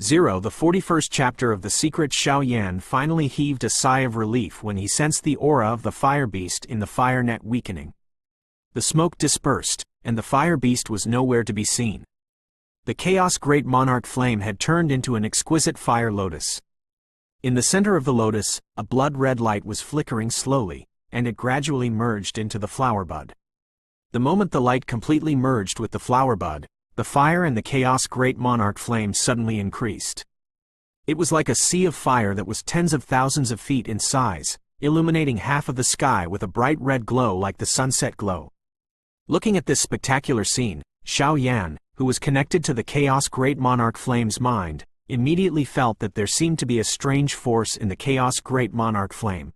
The 41st chapter of the secret. Xiao Yan finally heaved a sigh of relief when he sensed the aura of the fire beast in the fire net weakening. The smoke dispersed, and the fire beast was nowhere to be seen. The Chaos Great Monarch flame had turned into an exquisite fire lotus. In the center of the lotus, a blood-red light was flickering slowly, and it gradually merged into the flower bud. The moment the light completely merged with the flower bud, the fire in the Chaos Great Monarch flame suddenly increased. It was like a sea of fire that was tens of thousands of feet in size, illuminating half of the sky with a bright red glow like the sunset glow. Looking at this spectacular scene, Xiao Yan, who was connected to the Chaos Great Monarch flame's mind, immediately felt that there seemed to be a strange force in the Chaos Great Monarch flame.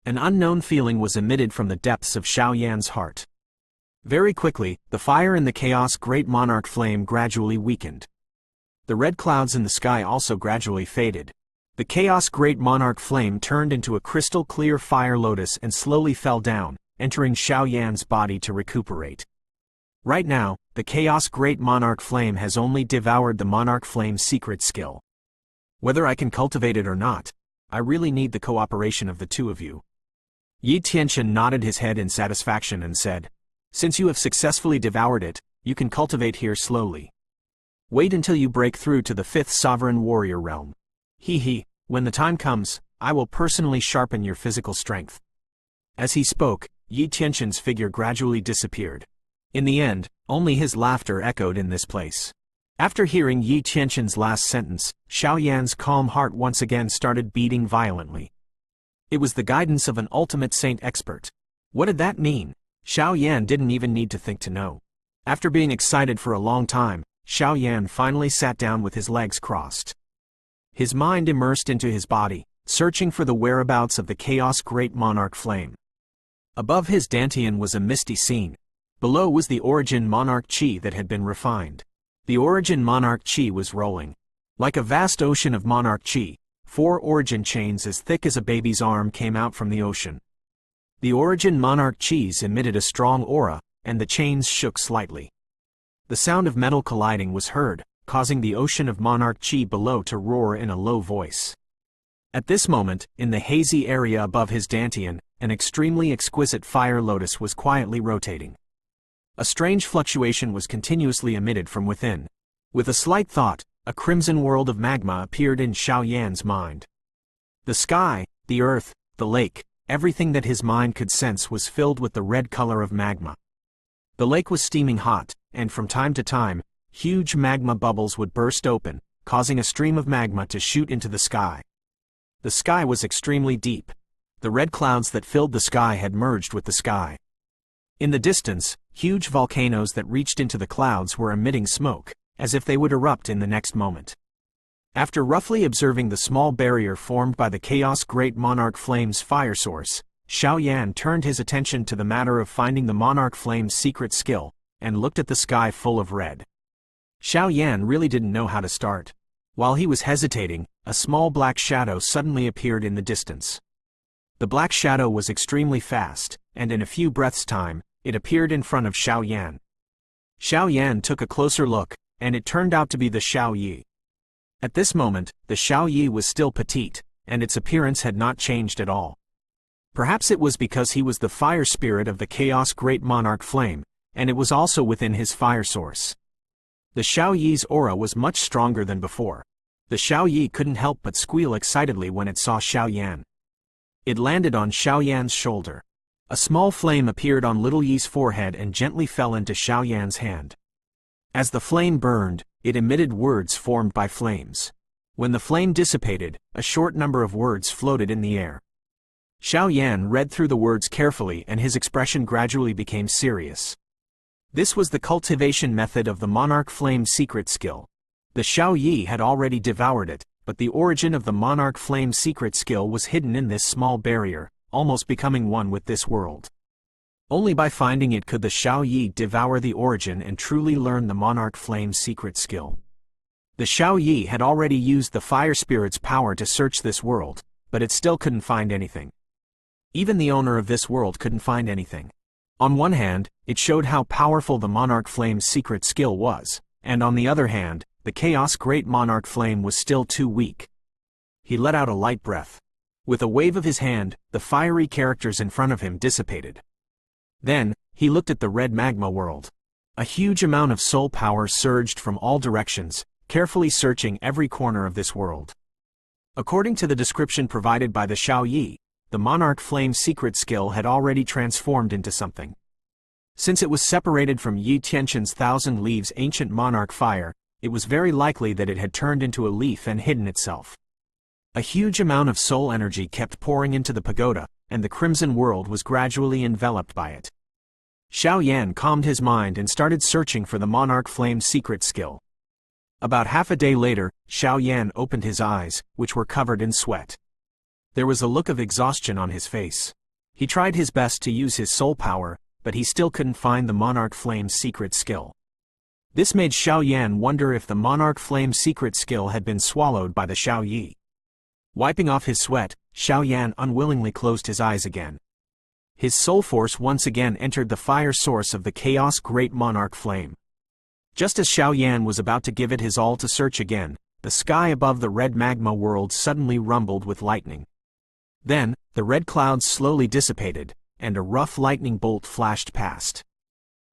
An unknown feeling was emitted from the depths of Xiao Yan's heart. Very quickly, the fire in the Chaos Great Monarch flame gradually weakened. The red clouds in the sky also gradually faded. The Chaos Great Monarch flame turned into a crystal clear fire lotus and slowly fell down, entering Xiao Yan's body to recuperate. Right now, the Chaos Great Monarch flame has only devoured the Monarch flame's secret skill. Whether I can cultivate it or not, I really need the cooperation of the two of you. Yi Tianqian nodded his head in satisfaction and said, "Since you have successfully devoured it, you can cultivate here slowly. Wait until you break through to the 5th Sovereign Warrior realm. When the time comes, I will personally sharpen your physical strength." As he spoke, Yi Tianqian's figure gradually disappeared. In the end, only his laughter echoed in this place. After hearing Yi Tianqian's last sentence, Xiao Yan's calm heart once again started beating violently. It was the guidance of an ultimate saint expert. What did that mean? Xiao Yan didn't even need to think to know. After being excited for a long time, Xiao Yan finally sat down with his legs crossed. His mind immersed into his body, searching for the whereabouts of the Chaos Great Monarch flame. Above his dantian was a misty scene. Below was the Origin Monarch Chi that had been refined. The Origin Monarch Chi was rolling. Like a vast ocean of Monarch Chi, 4 origin chains as thick as a baby's arm came out from the ocean. The Origin Monarch Chis emitted a strong aura, and the chains shook slightly. The sound of metal colliding was heard, causing the ocean of Monarch Chi below to roar in a low voice. At this moment, in the hazy area above his dantian, an extremely exquisite fire lotus was quietly rotating. A strange fluctuation was continuously emitted from within. With a slight thought, a crimson world of magma appeared in Xiao Yan's mind. The sky, the earth, the lake, everything that his mind could sense was filled with the red color of magma. The lake was steaming hot, and from time to time, huge magma bubbles would burst open, causing a stream of magma to shoot into the sky. The sky was extremely deep. The red clouds that filled the sky had merged with the sky. In the distance, huge volcanoes that reached into the clouds were emitting smoke, as if they would erupt in the next moment. After roughly observing the small barrier formed by the Chaos Great Monarch Flame's fire source, Xiao Yan turned his attention to the matter of finding the Monarch Flame's secret skill, and looked at the sky full of red. Xiao Yan really didn't know how to start. While he was hesitating, a small black shadow suddenly appeared in the distance. The black shadow was extremely fast, and in a few breaths' time, it appeared in front of Xiao Yan. Xiao Yan took a closer look, and it turned out to be the Xiao Yi. At this moment, the Xiao Yi was still petite, and its appearance had not changed at all. Perhaps it was because he was the fire spirit of the Chaos Great Monarch Flame, and it was also within his fire source. The Xiao Yi's aura was much stronger than before. The Xiao Yi couldn't help but squeal excitedly when it saw Xiao Yan. It landed on Xiao Yan's shoulder. A small flame appeared on little Yi's forehead and gently fell into Xiao Yan's hand. As the flame burned, it emitted words formed by flames. When the flame dissipated, a short number of words floated in the air. Xiao Yan read through the words carefully and his expression gradually became serious. This was the cultivation method of the Monarch Flame's secret skill. The Xiao Yi had already devoured it, but the origin of the Monarch Flame's secret skill was hidden in this small barrier, almost becoming one with this world. Only by finding it could the Xiao Yi devour the origin and truly learn the Monarch Flame's secret skill. The Xiao Yi had already used the fire spirit's power to search this world, but it still couldn't find anything. Even the owner of this world couldn't find anything. On one hand, it showed how powerful the Monarch Flame's secret skill was, and on the other hand, the Chaos Great Monarch flame was still too weak. He let out a light breath. With a wave of his hand, the fiery characters in front of him dissipated. Then, he looked at the red magma world. A huge amount of soul power surged from all directions, carefully searching every corner of this world. According to the description provided by the Xiaoyi, the Monarch Flame secret skill had already transformed into something. Since it was separated from Yi Tianqian's Thousand Leaves ancient monarch fire, it was very likely that it had turned into a leaf and hidden itself. A huge amount of soul energy kept pouring into the pagoda, and the crimson world was gradually enveloped by it. Xiao Yan calmed his mind and started searching for the Monarch Flame secret skill. About half a day later, Xiao Yan opened his eyes, which were covered in sweat. There was a look of exhaustion on his face. He tried his best to use his soul power, but he still couldn't find the Monarch Flame's secret skill. This made Xiao Yan wonder if the Monarch Flame secret skill had been swallowed by the Xiaoyi. Wiping off his sweat, Xiao Yan unwillingly closed his eyes again. His soul force once again entered the fire source of the Chaos Great Monarch Flame. Just as Xiao Yan was about to give it his all to search again, the sky above the red magma world suddenly rumbled with lightning. Then, the red clouds slowly dissipated, and a rough lightning bolt flashed past.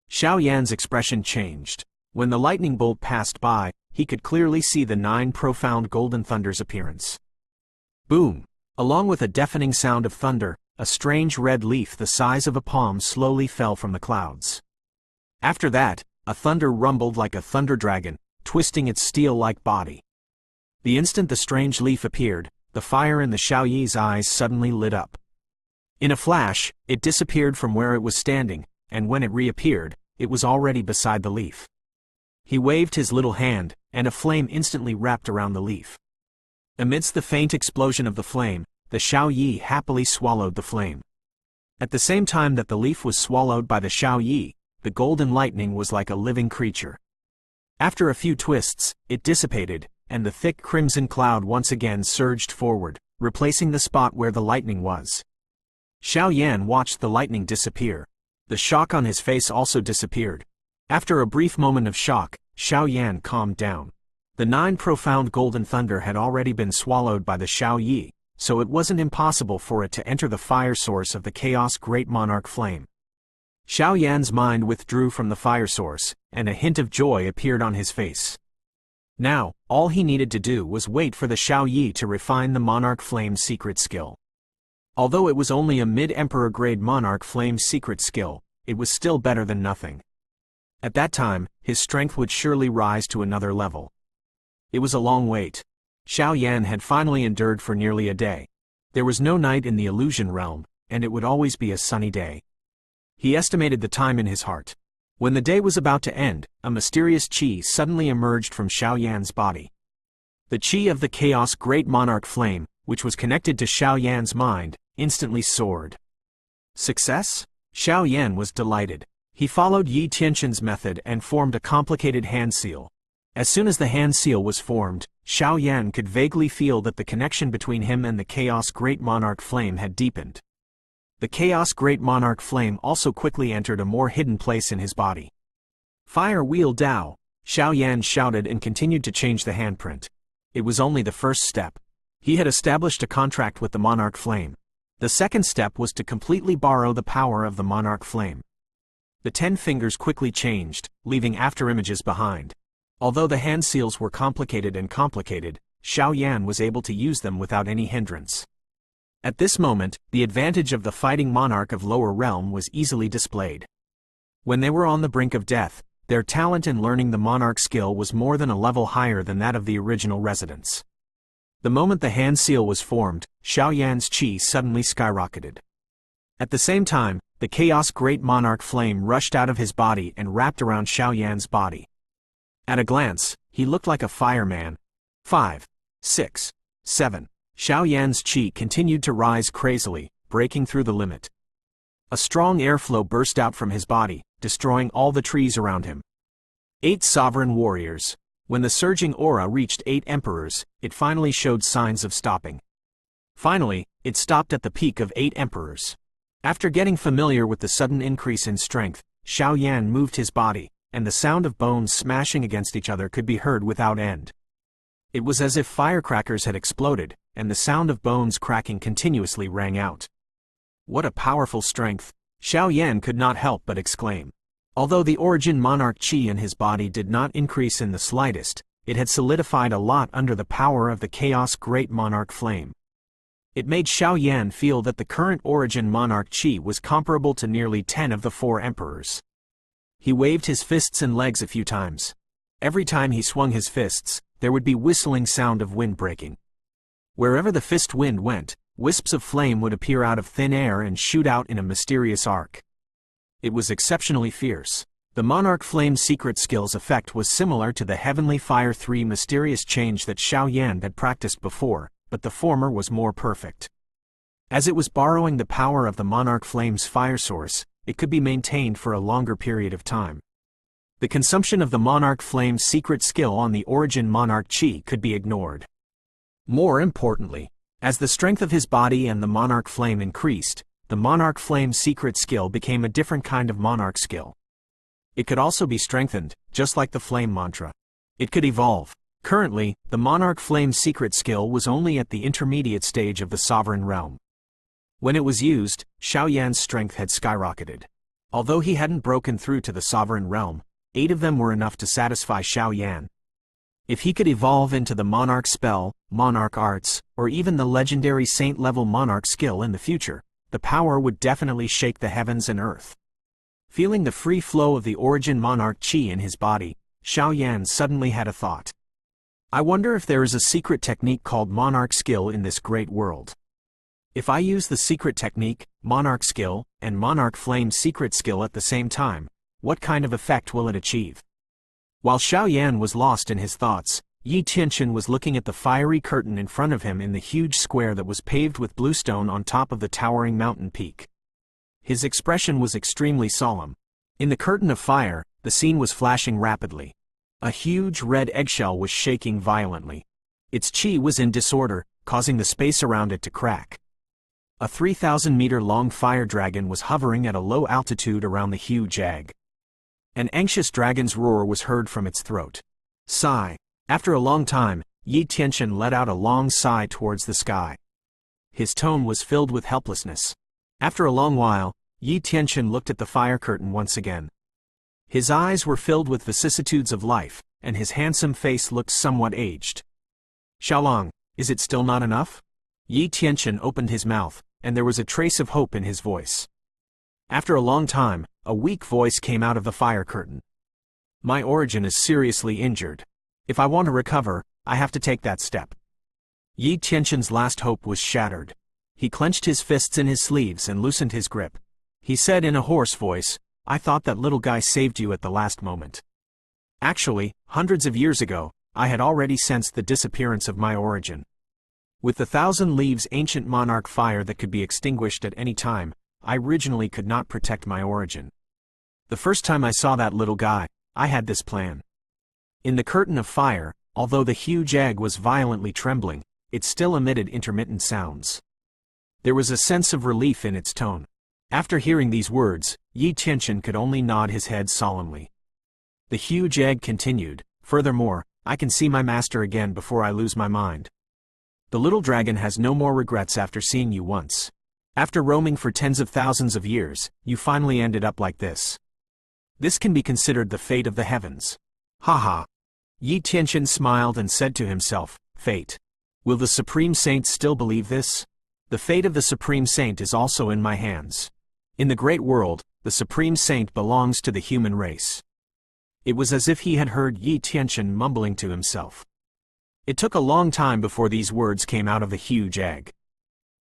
Xiao Yan's expression changed. When the lightning bolt passed by, he could clearly see the 9 profound golden thunder's appearance. Boom! Along with a deafening sound of thunder, a strange red leaf the size of a palm slowly fell from the clouds. After that, a thunder rumbled like a thunder dragon, twisting its steel-like body. The instant the strange leaf appeared, the fire in the Xiaoyi's eyes suddenly lit up. In a flash, it disappeared from where it was standing, and when it reappeared, it was already beside the leaf. He waved his little hand, and a flame instantly wrapped around the leaf. Amidst the faint explosion of the flame, the Xiaoyi happily swallowed the flame. At the same time that the leaf was swallowed by the Xiaoyi, the golden lightning was like a living creature. After a few twists, it dissipated, and the thick crimson cloud once again surged forward, replacing the spot where the lightning was. Xiao Yan watched the lightning disappear. The shock on his face also disappeared. After a brief moment of shock, Xiao Yan calmed down. The 9 profound golden thunder had already been swallowed by the Xiaoyi, so it wasn't impossible for it to enter the fire source of the Chaos Great Monarch Flame. Xiao Yan's mind withdrew from the fire source, and a hint of joy appeared on his face. Now, all he needed to do was wait for the Xiaoyi to refine the Monarch Flame secret skill. Although it was only a mid-emperor grade Monarch Flame secret skill, it was still better than nothing. At that time, his strength would surely rise to another level. It was a long wait. Xiao Yan had finally endured for nearly a day. There was no night in the illusion realm, and it would always be a sunny day. He estimated the time in his heart. When the day was about to end, a mysterious qi suddenly emerged from Xiao Yan's body. The qi of the Chaos Great Monarch Flame, which was connected to Xiao Yan's mind, instantly soared. Success? Xiao Yan was delighted. He followed Yi Tianqian's method and formed a complicated hand seal. As soon as the hand seal was formed, Xiao Yan could vaguely feel that the connection between him and the Chaos Great Monarch Flame had deepened. The Chaos Great Monarch Flame also quickly entered a more hidden place in his body. Fire Wheel Dao, Xiao Yan shouted and continued to change the handprint. It was only the first step. He had established a contract with the Monarch Flame. The second step was to completely borrow the power of the Monarch Flame. The 10 fingers quickly changed, leaving afterimages behind. Although the hand seals were complicated, Xiao Yan was able to use them without any hindrance. At this moment, the advantage of the fighting monarch of lower realm was easily displayed. When they were on the brink of death, their talent in learning the monarch skill was more than a level higher than that of the original residents. The moment the hand seal was formed, Xiao Yan's qi suddenly skyrocketed. At the same time, the Chaos Great Monarch Flame rushed out of his body and wrapped around Xiao Yan's body. At a glance, he looked like a fireman. 5, 6, 7. Xiao Yan's qi continued to rise crazily, breaking through the limit. A strong airflow burst out from his body, destroying all the trees around him. 8 sovereign warriors. When the surging aura reached 8 emperors, it finally showed signs of stopping. Finally, it stopped at the peak of 8 emperors. After getting familiar with the sudden increase in strength, Xiao Yan moved his body, and the sound of bones smashing against each other could be heard without end. It was as if firecrackers had exploded, and the sound of bones cracking continuously rang out. What a powerful strength! Xiao Yan could not help but exclaim. Although the origin monarch qi in his body did not increase in the slightest, it had solidified a lot under the power of the chaos great monarch flame. It made Xiao Yan feel that the current origin monarch qi was comparable to nearly 10 of the 4 emperors. He waved his fists and legs a few times. Every time he swung his fists, there would be whistling sound of wind breaking. Wherever the fist wind went, wisps of flame would appear out of thin air and shoot out in a mysterious arc. It was exceptionally fierce. The Monarch Flame's secret skill's effect was similar to the Heavenly Fire 3 mysterious change that Xiao Yan had practiced before, but the former was more perfect. As it was borrowing the power of the Monarch Flame's fire source, it could be maintained for a longer period of time. The consumption of the Monarch Flame's secret skill on the origin Monarch Qi could be ignored. More importantly, as the strength of his body and the Monarch Flame increased, the Monarch Flame's secret skill became a different kind of Monarch skill. It could also be strengthened, just like the Flame Mantra. It could evolve. Currently, the Monarch Flame's secret skill was only at the intermediate stage of the Sovereign Realm. When it was used, Xiao Yan's strength had skyrocketed. Although he hadn't broken through to the Sovereign Realm, 8 of them were enough to satisfy Xiao Yan. If he could evolve into the Monarch Spell, Monarch Arts, or even the legendary Saint-level Monarch skill in the future, the power would definitely shake the heavens and earth. Feeling the free flow of the origin Monarch Qi in his body, Xiao Yan suddenly had a thought. I wonder if there is a secret technique called Monarch Skill in this great world. If I use the secret technique, Monarch Skill, and Monarch Flame's secret skill at the same time, what kind of effect will it achieve? While Xiao Yan was lost in his thoughts, Yi Tianqian was looking at the fiery curtain in front of him in the huge square that was paved with bluestone on top of the towering mountain peak. His expression was extremely solemn. In the curtain of fire, the scene was flashing rapidly. A huge red eggshell was shaking violently. Its qi was in disorder, causing the space around it to crack. A 3,000-meter-long fire dragon was hovering at a low altitude around the huge egg. An anxious dragon's roar was heard from its throat. Sigh. After a long time, Yi Tianqian let out a long sigh towards the sky. His tone was filled with helplessness. After a long while, Yi Tianqian looked at the fire curtain once again. His eyes were filled with vicissitudes of life, and his handsome face looked somewhat aged. Xiaolong, is it still not enough? Yi Tianqian opened his mouth, and there was a trace of hope in his voice. After a long time, a weak voice came out of the fire curtain. My origin is seriously injured. If I want to recover, I have to take that step. Yi Tianqian's last hope was shattered. He clenched his fists in his sleeves and loosened his grip. He said in a hoarse voice, I thought that little guy saved you at the last moment. Actually, hundreds of years ago, I had already sensed the disappearance of my origin. With the 1,000 leaves ancient monarch fire that could be extinguished at any time, I originally could not protect my origin. The first time I saw that little guy, I had this plan. In the curtain of fire, although the huge egg was violently trembling, it still emitted intermittent sounds. There was a sense of relief in its tone. After hearing these words, Yi Tianqian could only nod his head solemnly. The huge egg continued, furthermore, I can see my master again before I lose my mind. The little dragon has no more regrets after seeing you once. After roaming for tens of thousands of years, you finally ended up like this. This can be considered the fate of the heavens. Haha. Yi Tianqian smiled and said to himself, Fate. Will the Supreme Saint still believe this? The fate of the Supreme Saint is also in my hands. In the great world, the Supreme Saint belongs to the human race. It was as if he had heard Yi Tianqian mumbling to himself. It took a long time before these words came out of the huge egg.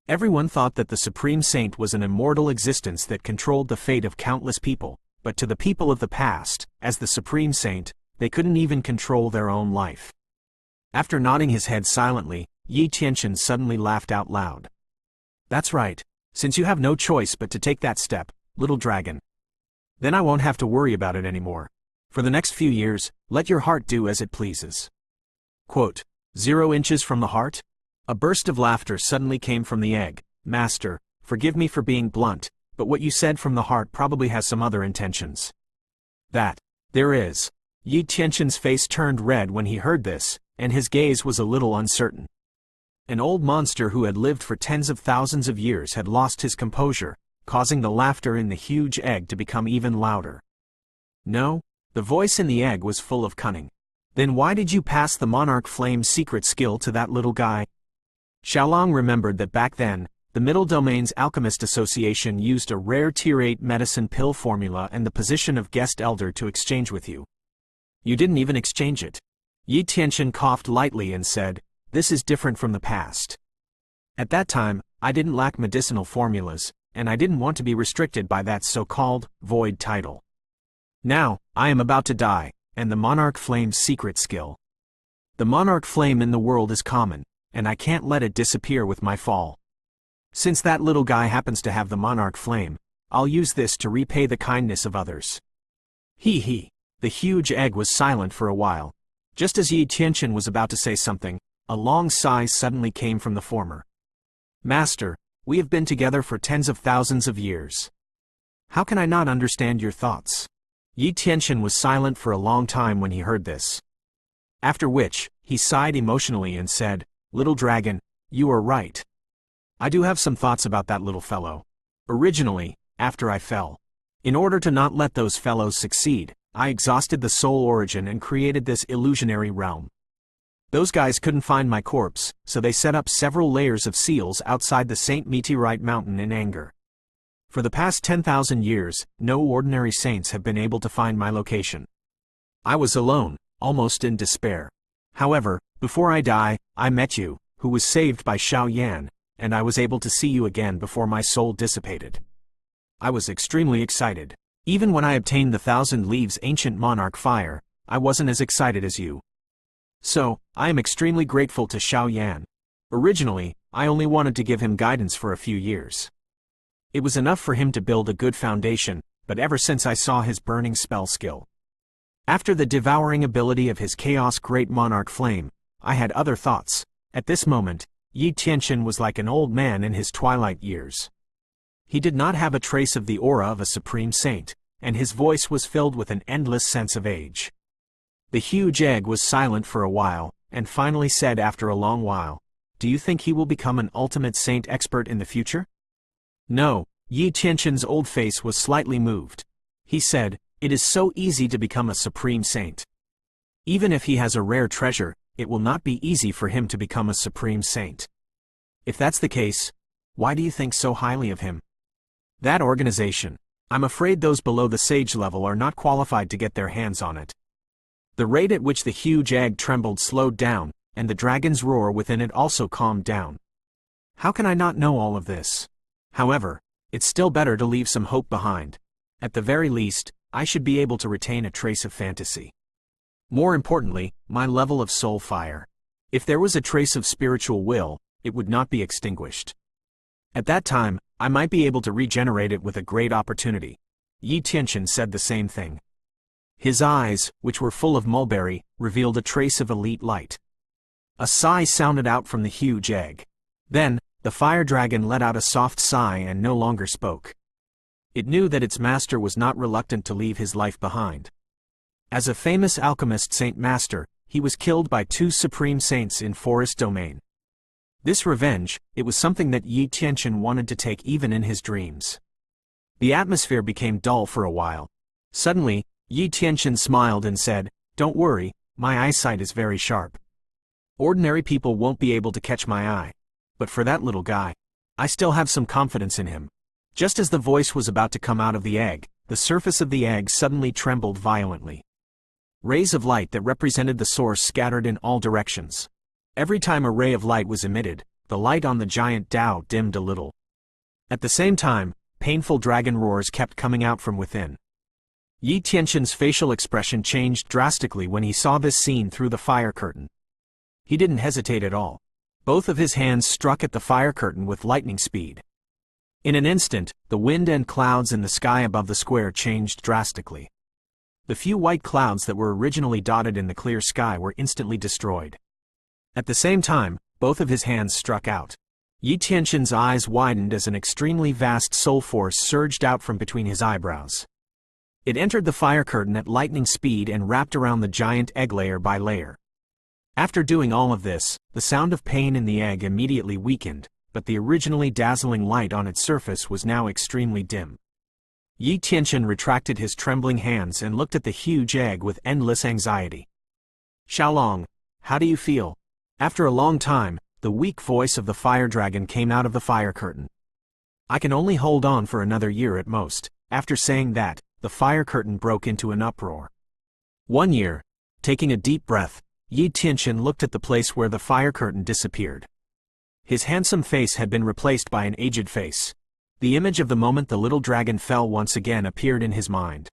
Everyone thought that the Supreme Saint was an immortal existence that controlled the fate of countless people, but to the people of the past, as the Supreme Saint, they couldn't even control their own life. After nodding his head silently, Yi Tianqian suddenly laughed out loud. That's right, since you have no choice but to take that step, little dragon. Then I won't have to worry about it anymore. For the next few years, let your heart do as it pleases. Quote, 0 inches from the heart? A burst of laughter suddenly came from the egg. Master, forgive me for being blunt, but what you said from the heart probably has some other intentions. That There is. Yi Tianqian's face turned red when he heard this, and his gaze was a little uncertain. An old monster who had lived for tens of thousands of years had lost his composure, causing the laughter in the huge egg to become even louder. No, the voice in the egg was full of cunning. Then why did you pass the Monarch Flame's secret skill to that little guy? Xiaolong remembered that back then, the Middle Domain's Alchemist Association used a rare Tier 8 medicine pill formula and the position of guest elder to exchange with you. You didn't even exchange it. Yi Tianqian coughed lightly and said, "This is different from the past. At that time, I didn't lack medicinal formulas, and I didn't want to be restricted by that so-called void title. Now, I am about to die, and the Monarch Flame's secret skill. The Monarch Flame in the world is common, and I can't let it disappear with my fall. Since that little guy happens to have the Monarch Flame, I'll use this to repay the kindness of others." He. The huge egg was silent for a while. Just as Yi Tianqian was about to say something, a long sigh suddenly came from the former. "Master, we have been together for tens of thousands of years. How can I not understand your thoughts?" Yi Tianqian was silent for a long time when he heard this. After which, he sighed emotionally and said, "Little dragon, you are right. I do have some thoughts about that little fellow. Originally, after I fell, in order to not let those fellows succeed, I exhausted the soul origin and created this illusionary realm. Those guys couldn't find my corpse, so they set up several layers of seals outside the Saint Meteorite Mountain in anger. For the past 10,000 years, no ordinary saints have been able to find my location. I was alone, almost in despair. However, before I die, I met you, who was saved by Xiao Yan, and I was able to see you again before my soul dissipated. I was extremely excited. Even when I obtained the 1,000 Leaves Ancient Monarch Fire, I wasn't as excited as you. So, I am extremely grateful to Xiao Yan. Originally, I only wanted to give him guidance for a few years. It was enough for him to build a good foundation, but ever since I saw his burning spell skill, after the devouring ability of his Chaos Great Monarch Flame, I had other thoughts. At this moment, Yi Tianqian was like an old man in his twilight years. He did not have a trace of the aura of a supreme saint, and his voice was filled with an endless sense of age. The huge egg was silent for a while, and finally said after a long while, "Do you think he will become an ultimate saint expert in the future?" No, Yi Tianqian's old face was slightly moved. He said, "It is so easy to become a supreme saint. Even if he has a rare treasure, it will not be easy for him to become a supreme saint. If that's the case, why do you think so highly of him? That organization, I'm afraid those below the sage level are not qualified to get their hands on it." The rate at which the huge egg trembled slowed down, and the dragon's roar within it also calmed down. How can I not know all of this? However, it's still better to leave some hope behind. At the very least, I should be able to retain a trace of fantasy. More importantly, my level of soul fire. If there was a trace of spiritual will, it would not be extinguished. At that time, I might be able to regenerate it with a great opportunity. Yi Tianqian said the same thing. His eyes, which were full of mulberry, revealed a trace of elite light. A sigh sounded out from the huge egg. Then, the fire dragon let out a soft sigh and no longer spoke. It knew that its master was not reluctant to leave his life behind. As a famous alchemist saint master, he was killed by 2 supreme saints in Forest Domain. This revenge, it was something that Yi Tianqian wanted to take even in his dreams. The atmosphere became dull for a while. Suddenly, Yi Tianqian smiled and said, "Don't worry, my eyesight is very sharp. Ordinary people won't be able to catch my eye. But for that little guy, I still have some confidence in him." Just as the voice was about to come out of the egg, the surface of the egg suddenly trembled violently. Rays of light that represented the source scattered in all directions. Every time a ray of light was emitted, the light on the giant Tao dimmed a little. At the same time, painful dragon roars kept coming out from within. Yi Tianqian's facial expression changed drastically when he saw this scene through the fire curtain. He didn't hesitate at all. Both of his hands struck at the fire curtain with lightning speed. In an instant, the wind and clouds in the sky above the square changed drastically. The few white clouds that were originally dotted in the clear sky were instantly destroyed. At the same time, both of his hands struck out. Yi Tianqian's eyes widened as an extremely vast soul force surged out from between his eyebrows. It entered the fire curtain at lightning speed and wrapped around the giant egg layer by layer. After doing all of this, the sound of pain in the egg immediately weakened, but the originally dazzling light on its surface was now extremely dim. Yi Tianqian retracted his trembling hands and looked at the huge egg with endless anxiety. Xiaolong, how do you feel? After a long time, the weak voice of the fire dragon came out of the fire curtain. I can only hold on for another year at most. After saying that, the fire curtain broke into an uproar. 1 year. Taking a deep breath, Yi Tianqian looked at the place where the fire curtain disappeared. His handsome face had been replaced by an aged face. The image of the moment the little dragon fell once again appeared in his mind.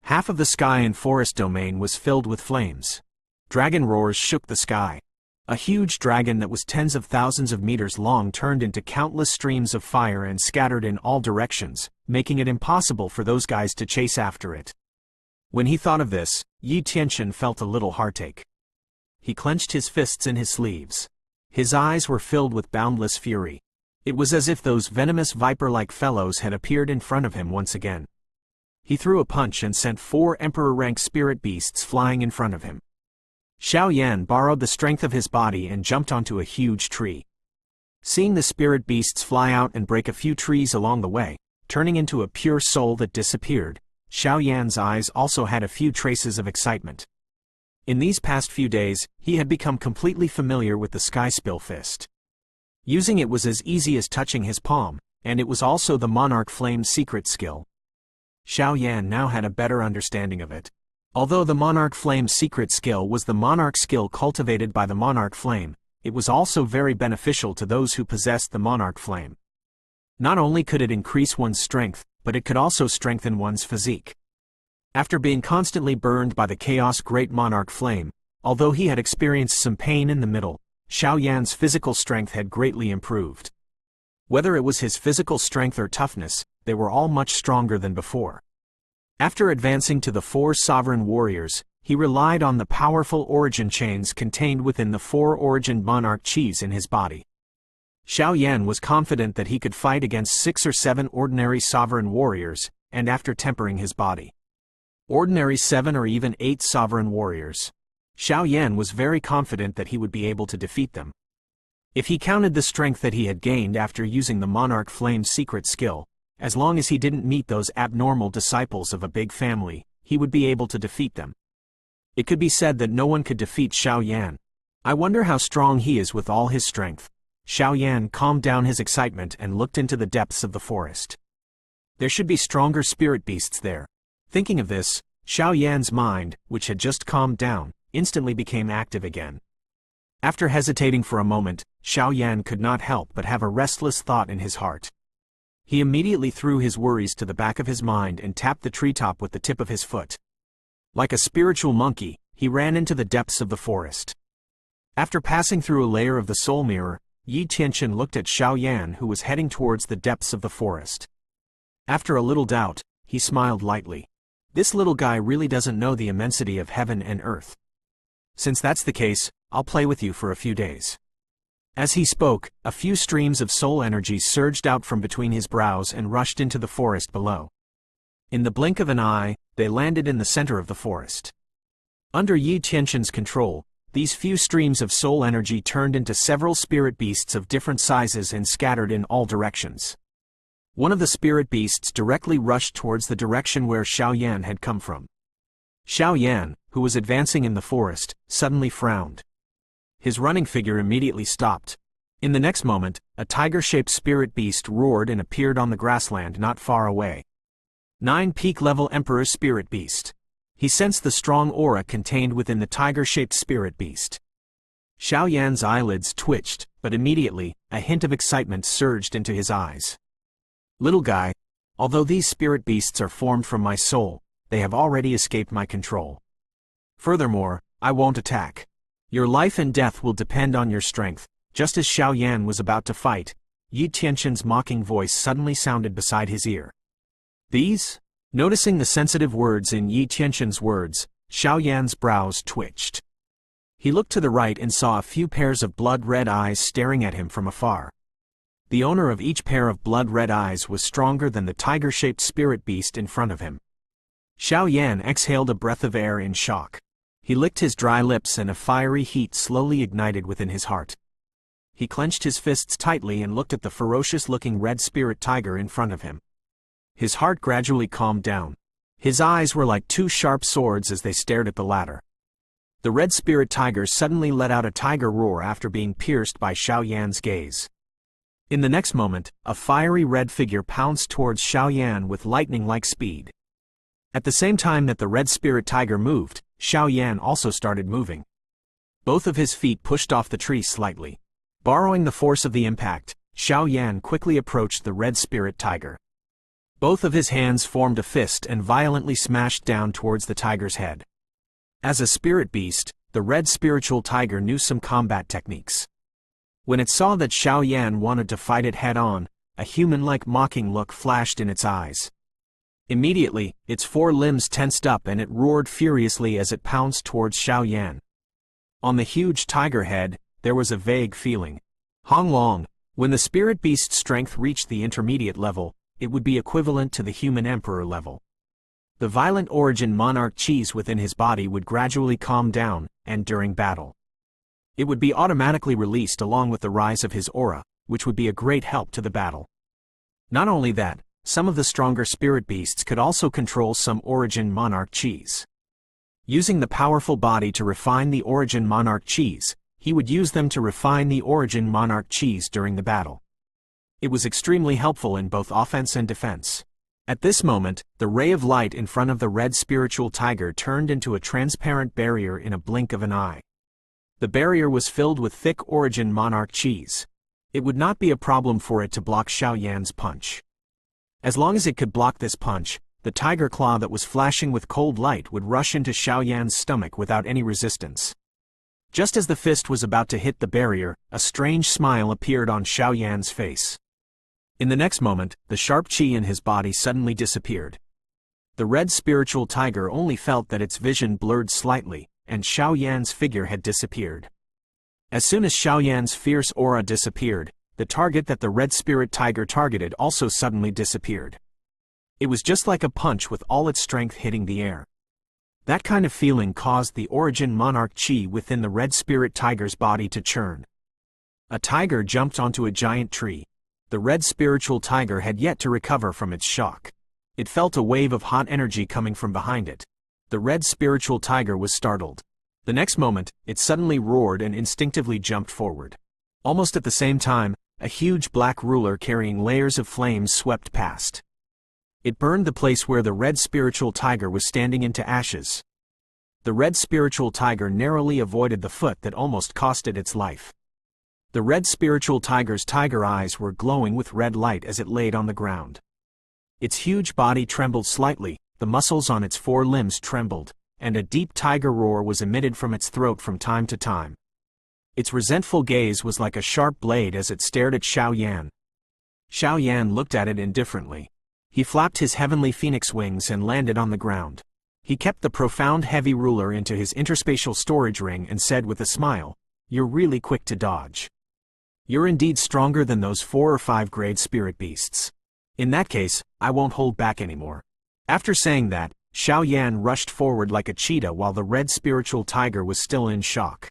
Half of the sky and forest domain was filled with flames. Dragon roars shook the sky. A huge dragon that was tens of thousands of meters long turned into countless streams of fire and scattered in all directions, making it impossible for those guys to chase after it. When he thought of this, Yi Tianqian felt a little heartache. He clenched his fists in his sleeves. His eyes were filled with boundless fury. It was as if those venomous viper-like fellows had appeared in front of him once again. He threw a punch and sent 4 emperor-rank spirit beasts flying in front of him. Xiao Yan borrowed the strength of his body and jumped onto a huge tree. Seeing the spirit beasts fly out and break a few trees along the way, turning into a pure soul that disappeared, Xiao Yan's eyes also had a few traces of excitement. In these past few days, he had become completely familiar with the Sky Spill Fist. Using it was as easy as touching his palm, and it was also the Monarch Flame's secret skill. Xiao Yan now had a better understanding of it. Although the Monarch Flame's secret skill was the Monarch skill cultivated by the Monarch Flame, it was also very beneficial to those who possessed the Monarch Flame. Not only could it increase one's strength, but it could also strengthen one's physique. After being constantly burned by the Chaos Great Monarch Flame, although he had experienced some pain in the middle, Xiao Yan's physical strength had greatly improved. Whether it was his physical strength or toughness, they were all much stronger than before. After advancing to the 4 sovereign warriors, he relied on the powerful origin chains contained within the 4 origin monarch chis in his body. Xiao Yan was confident that he could fight against 6 or 7 ordinary sovereign warriors, and after tempering his body. Ordinary 7 or even 8 sovereign warriors. Xiao Yan was very confident that he would be able to defeat them. If he counted the strength that he had gained after using the Monarch Flame's secret skill, as long as he didn't meet those abnormal disciples of a big family, he would be able to defeat them. It could be said that no one could defeat Xiao Yan. I wonder how strong he is with all his strength. Xiao Yan calmed down his excitement and looked into the depths of the forest. There should be stronger spirit beasts there. Thinking of this, Xiao Yan's mind, which had just calmed down, instantly became active again. After hesitating for a moment, Xiao Yan could not help but have a restless thought in his heart. He immediately threw his worries to the back of his mind and tapped the treetop with the tip of his foot. Like a spiritual monkey, he ran into the depths of the forest. After passing through a layer of the soul mirror, Yi Tianqian looked at Xiao Yan, who was heading towards the depths of the forest. After a little doubt, he smiled lightly. This little guy really doesn't know the immensity of heaven and earth. Since that's the case, I'll play with you for a few days. As he spoke, a few streams of soul energy surged out from between his brows and rushed into the forest below. In the blink of an eye, they landed in the center of the forest. Under Yi Tianqian's control, these few streams of soul energy turned into several spirit beasts of different sizes and scattered in all directions. One of the spirit beasts directly rushed towards the direction where Xiao Yan had come from. Xiao Yan, who was advancing in the forest, suddenly frowned. His running figure immediately stopped. In the next moment, a tiger-shaped spirit beast roared and appeared on the grassland not far away. 9 peak-level Emperor Spirit Beast. He sensed the strong aura contained within the tiger-shaped spirit beast. Xiao Yan's eyelids twitched, but immediately, a hint of excitement surged into his eyes. Little guy, although these spirit beasts are formed from my soul, they have already escaped my control. Furthermore, I won't attack. Your life and death will depend on your strength. Just as Xiao Yan was about to fight, Yi Tianqian's mocking voice suddenly sounded beside his ear. These? Noticing the sensitive words in Yi Tianqian's words, Xiao Yan's brows twitched. He looked to the right and saw a few pairs of blood-red eyes staring at him from afar. The owner of each pair of blood-red eyes was stronger than the tiger-shaped spirit beast in front of him. Xiao Yan exhaled a breath of air in shock. He licked his dry lips and a fiery heat slowly ignited within his heart. He clenched his fists tightly and looked at the ferocious-looking red spirit tiger in front of him. His heart gradually calmed down. His eyes were like two sharp swords as they stared at the latter. The red spirit tiger suddenly let out a tiger roar after being pierced by Xiao Yan's gaze. In the next moment, a fiery red figure pounced towards Xiao Yan with lightning-like speed. At the same time that the red spirit tiger moved, Xiao Yan also started moving. Both of his feet pushed off the tree slightly. Borrowing the force of the impact, Xiao Yan quickly approached the red spirit tiger. Both of his hands formed a fist and violently smashed down towards the tiger's head. As a spirit beast, the red spiritual tiger knew some combat techniques. When it saw that Xiao Yan wanted to fight it head-on, a human-like mocking look flashed in its eyes. Immediately, its four limbs tensed up and it roared furiously as it pounced towards Xiao Yan. On the huge tiger head, there was a vague feeling. Hong Long, when the spirit beast's strength reached the intermediate level, it would be equivalent to the human emperor level. The violent origin monarch qis within his body would gradually calm down, and during battle, it would be automatically released along with the rise of his aura, which would be a great help to the battle. Not only that, some of the stronger spirit beasts could also control some origin monarch qis. Using the powerful body to refine the origin monarch qis, he would use them to refine the origin monarch qis during the battle. It was extremely helpful in both offense and defense. At this moment, the ray of light in front of the red spiritual tiger turned into a transparent barrier in a blink of an eye. The barrier was filled with thick origin monarch qis. It would not be a problem for it to block Xiao Yan's punch. As long as it could block this punch, the tiger claw that was flashing with cold light would rush into Xiao Yan's stomach without any resistance. Just as the fist was about to hit the barrier, a strange smile appeared on Xiao Yan's face. In the next moment, the sharp qi in his body suddenly disappeared. The red spiritual tiger only felt that its vision blurred slightly, and Xiao Yan's figure had disappeared. As soon as Xiao Yan's fierce aura disappeared, the target that the red spirit tiger targeted also suddenly disappeared. It was just like a punch with all its strength hitting the air. That kind of feeling caused the origin monarch qi within the red spirit tiger's body to churn. A tiger jumped onto a giant tree. The red spiritual tiger had yet to recover from its shock. It felt a wave of hot energy coming from behind it. The red spiritual tiger was startled. The next moment, it suddenly roared and instinctively jumped forward. Almost at the same time, a huge black ruler carrying layers of flames swept past. It burned the place where the red spiritual tiger was standing into ashes. The red spiritual tiger narrowly avoided the foot that almost cost it its life. The red spiritual tiger's tiger eyes were glowing with red light as it laid on the ground. Its huge body trembled slightly, the muscles on its four limbs trembled, and a deep tiger roar was emitted from its throat from time to time. Its resentful gaze was like a sharp blade as it stared at Xiao Yan. Xiao Yan looked at it indifferently. He flapped his heavenly phoenix wings and landed on the ground. He kept the profound heavy ruler into his interspatial storage ring and said with a smile, "You're really quick to dodge. You're indeed stronger than those 4 or 5 grade spirit beasts. In that case, I won't hold back anymore." After saying that, Xiao Yan rushed forward like a cheetah while the red spiritual tiger was still in shock.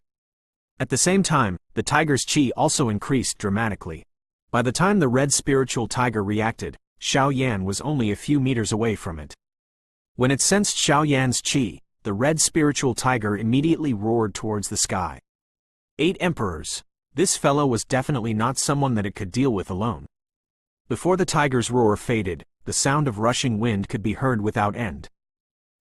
At the same time, the tiger's qi also increased dramatically. By the time the red spiritual tiger reacted, Xiao Yan was only a few meters away from it. When it sensed Xiao Yan's qi, the red spiritual tiger immediately roared towards the sky. 8 emperors. This fellow was definitely not someone that it could deal with alone. Before the tiger's roar faded, the sound of rushing wind could be heard without end.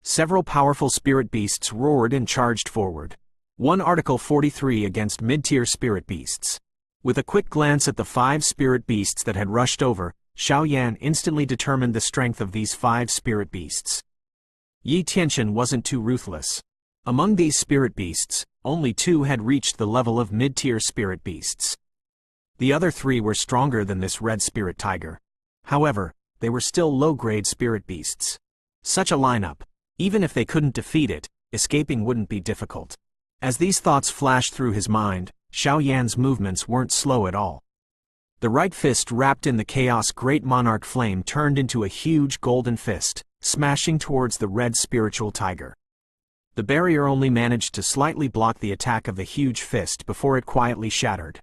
Several powerful spirit beasts roared and charged forward. 1 Article 43 against mid-tier spirit beasts. With a quick glance at the 5 spirit beasts that had rushed over, Xiao Yan instantly determined the strength of these 5 spirit beasts. Yi Tianqian wasn't too ruthless. Among these spirit beasts, only 2 had reached the level of mid-tier spirit beasts. The other 3 were stronger than this red spirit tiger. However, they were still low-grade spirit beasts. Such a lineup, even if they couldn't defeat it, escaping wouldn't be difficult. As these thoughts flashed through his mind, Xiao Yan's movements weren't slow at all. The right fist wrapped in the chaos great monarch flame turned into a huge golden fist, smashing towards the red spiritual tiger. The barrier only managed to slightly block the attack of the huge fist before it quietly shattered.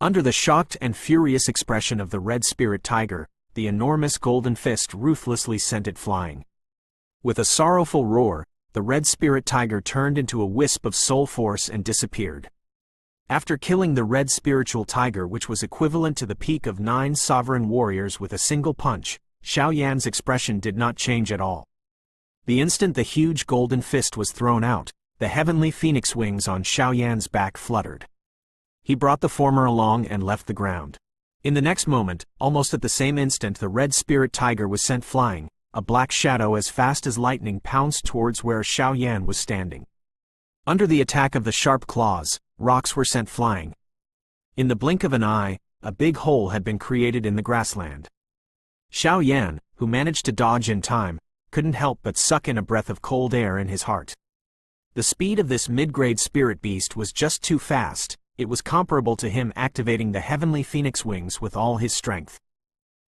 Under the shocked and furious expression of the red spirit tiger, the enormous golden fist ruthlessly sent it flying. With a sorrowful roar, the red spirit tiger turned into a wisp of soul force and disappeared. After killing the red spiritual tiger, which was equivalent to the peak of 9 sovereign warriors with a single punch, Xiao Yan's expression did not change at all. The instant the huge golden fist was thrown out, the heavenly phoenix wings on Xiao Yan's back fluttered. He brought the former along and left the ground. In the next moment, almost at the same instant, the red spirit tiger was sent flying. A black shadow as fast as lightning pounced towards where Xiao Yan was standing. Under the attack of the sharp claws, rocks were sent flying. In the blink of an eye, a big hole had been created in the grassland. Xiao Yan, who managed to dodge in time, couldn't help but suck in a breath of cold air in his heart. The speed of this mid-grade spirit beast was just too fast. It was comparable to him activating the heavenly phoenix wings with all his strength.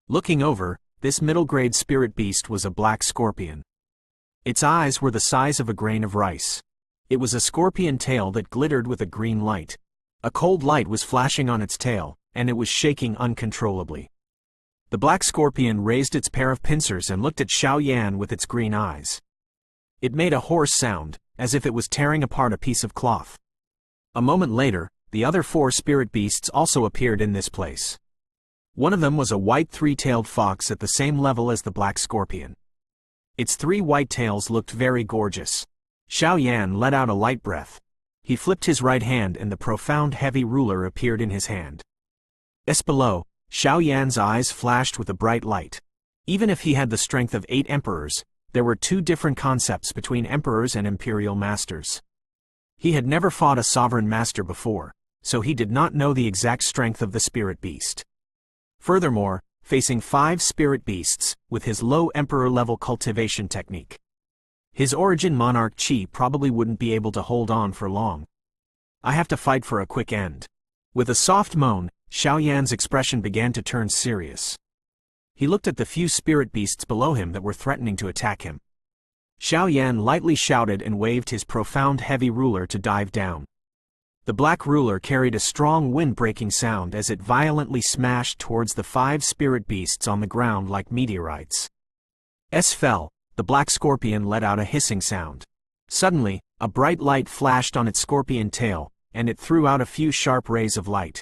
Looking over, this middle-grade spirit beast was a black scorpion. Its eyes were the size of a grain of rice. It was a scorpion tail that glittered with a green light. A cold light was flashing on its tail, and it was shaking uncontrollably. The black scorpion raised its pair of pincers and looked at Xiao Yan with its green eyes. It made a hoarse sound, as if it was tearing apart a piece of cloth. A moment later, the other 4 spirit beasts also appeared in this place. One of them was a white 3-tailed fox at the same level as the black scorpion. Its 3 white tails looked very gorgeous. Xiao Yan let out a light breath. He flipped his right hand and the profound heavy ruler appeared in his hand. Below, Xiao Yan's eyes flashed with a bright light. Even if he had the strength of 8 emperors, there were 2 different concepts between emperors and imperial masters. He had never fought a sovereign master before, so he did not know the exact strength of the spirit beast. Furthermore, facing 5 spirit beasts, with his low emperor-level cultivation technique, his origin monarch Qi probably wouldn't be able to hold on for long. I have to fight for a quick end. With a soft moan, Xiao Yan's expression began to turn serious. He looked at the few spirit beasts below him that were threatening to attack him. Xiao Yan lightly shouted and waved his profound heavy ruler to dive down. The black ruler carried a strong wind-breaking sound as it violently smashed towards the 5 spirit beasts on the ground like meteorites. Fell, the black scorpion let out a hissing sound. Suddenly, a bright light flashed on its scorpion tail, and it threw out a few sharp rays of light.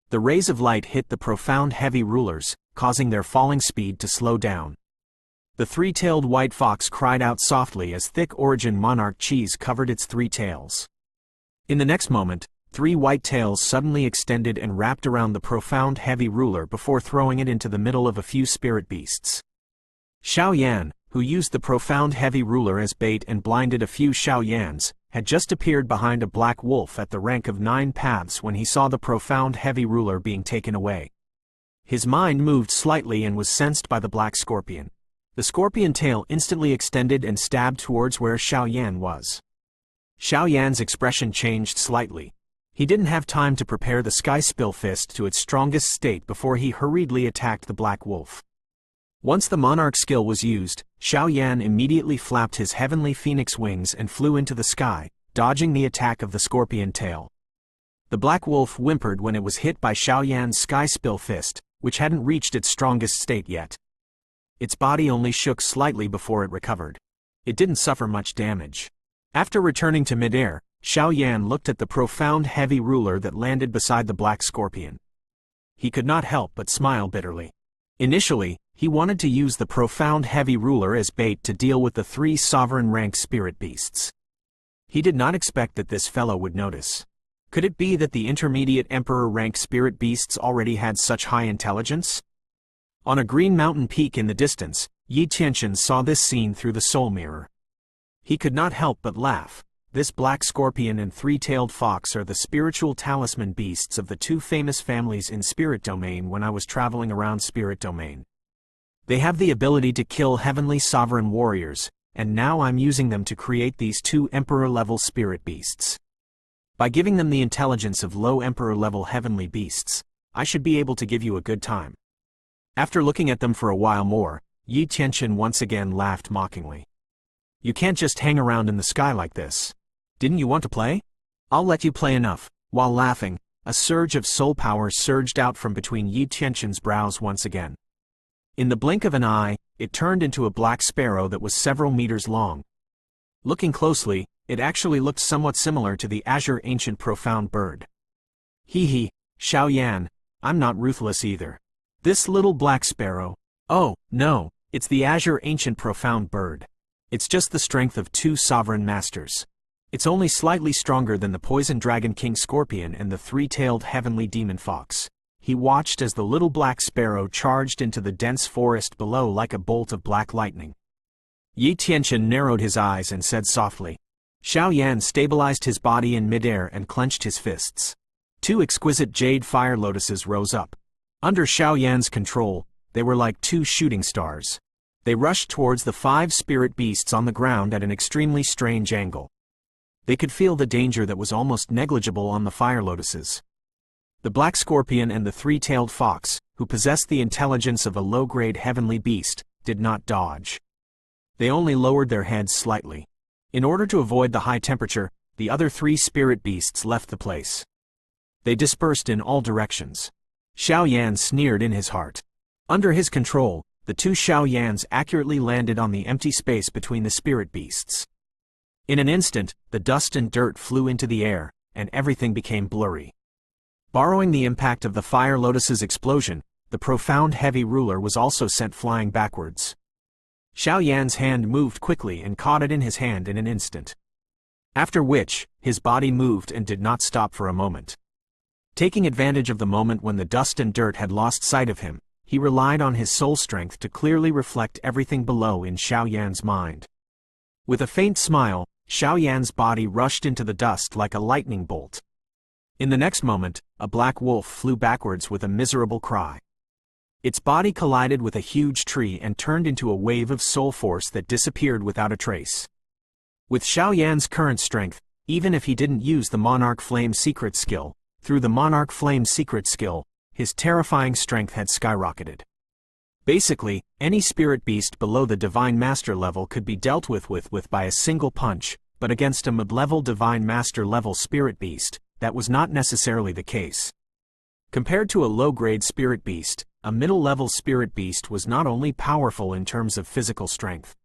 The rays of light hit the profound heavy rulers, causing their falling speed to slow down. The 3-tailed white fox cried out softly as thick origin monarch cheese covered its 3 tails. In the next moment, 3 white tails suddenly extended and wrapped around the profound heavy ruler before throwing it into the middle of a few spirit beasts. Xiao Yan, who used the profound heavy ruler as bait and blinded a few Xiao Yans, had just appeared behind a black wolf at the rank of 9 paths when he saw the profound heavy ruler being taken away. His mind moved slightly and was sensed by the black scorpion. The scorpion tail instantly extended and stabbed towards where Xiao Yan was. Xiao Yan's expression changed slightly. He didn't have time to prepare the sky spill fist to its strongest state before he hurriedly attacked the black wolf. Once the monarch skill was used, Xiao Yan immediately flapped his heavenly phoenix wings and flew into the sky, dodging the attack of the scorpion tail. The black wolf whimpered when it was hit by Xiao Yan's sky spill fist, which hadn't reached its strongest state yet. Its body only shook slightly before it recovered. It didn't suffer much damage. After returning to midair, Xiao Yan looked at the profound heavy ruler that landed beside the black scorpion. He could not help but smile bitterly. Initially, he wanted to use the profound heavy ruler as bait to deal with the 3 sovereign-rank spirit beasts. He did not expect that this fellow would notice. Could it be that the intermediate emperor-rank spirit beasts already had such high intelligence? On a green mountain peak in the distance, Yi Tianxian saw this scene through the soul mirror. He could not help but laugh. This black scorpion and 3-tailed fox are the spiritual talisman beasts of the 2 famous families in Spirit Domain when I was traveling around Spirit Domain. They have the ability to kill heavenly sovereign warriors, and now I'm using them to create these 2 emperor-level spirit beasts. By giving them the intelligence of low emperor-level heavenly beasts, I should be able to give you a good time. After looking at them for a while more, Yi Tianqian once again laughed mockingly. You can't just hang around in the sky like this. Didn't you want to play? I'll let you play enough. While laughing, a surge of soul power surged out from between Yi Tianqian's brows once again. In the blink of an eye, it turned into a black sparrow that was several meters long. Looking closely, it actually looked somewhat similar to the azure ancient profound bird. Hee hee, Xiaoyan, I'm not ruthless either. This little black sparrow. Oh, no, it's the azure ancient profound bird. It's just the strength of 2 sovereign masters. It's only slightly stronger than the poison dragon king scorpion and the 3-tailed heavenly demon fox. He watched as the little black sparrow charged into the dense forest below like a bolt of black lightning. Yi Tianqian narrowed his eyes and said softly. Xiaoyan stabilized his body in midair and clenched his fists. 2 exquisite jade fire lotuses rose up. Under Xiaoyan's control, they were like 2 shooting stars. They rushed towards the 5 spirit beasts on the ground at an extremely strange angle. They could feel the danger that was almost negligible on the fire lotuses. The black scorpion and the 3-tailed fox, who possessed the intelligence of a low-grade heavenly beast, did not dodge. They only lowered their heads slightly. In order to avoid the high temperature, the other 3 spirit beasts left the place. They dispersed in all directions. Xiaoyan sneered in his heart. Under his control, the 2 Xiaoyans accurately landed on the empty space between the spirit beasts. In an instant, the dust and dirt flew into the air, and everything became blurry. Borrowing the impact of the fire lotus's explosion, the profound heavy ruler was also sent flying backwards. Xiaoyan's hand moved quickly and caught it in his hand in an instant. After which, his body moved and did not stop for a moment. Taking advantage of the moment when the dust and dirt had lost sight of him, he relied on his soul strength to clearly reflect everything below in Xiaoyan's mind. With a faint smile, Xiaoyan's body rushed into the dust like a lightning bolt. In the next moment, a black wolf flew backwards with a miserable cry. Its body collided with a huge tree and turned into a wave of soul force that disappeared without a trace. With Xiaoyan's current strength, even if he didn't use the Monarch Flame secret skill, through the Monarch Flame secret skill, his terrifying strength had skyrocketed. Basically, any spirit beast below the Divine Master level could be dealt with by a single punch, but against a mid-level Divine Master level spirit beast, that was not necessarily the case. Compared to a low-grade spirit beast, a middle-level spirit beast was not only powerful in terms of physical strength.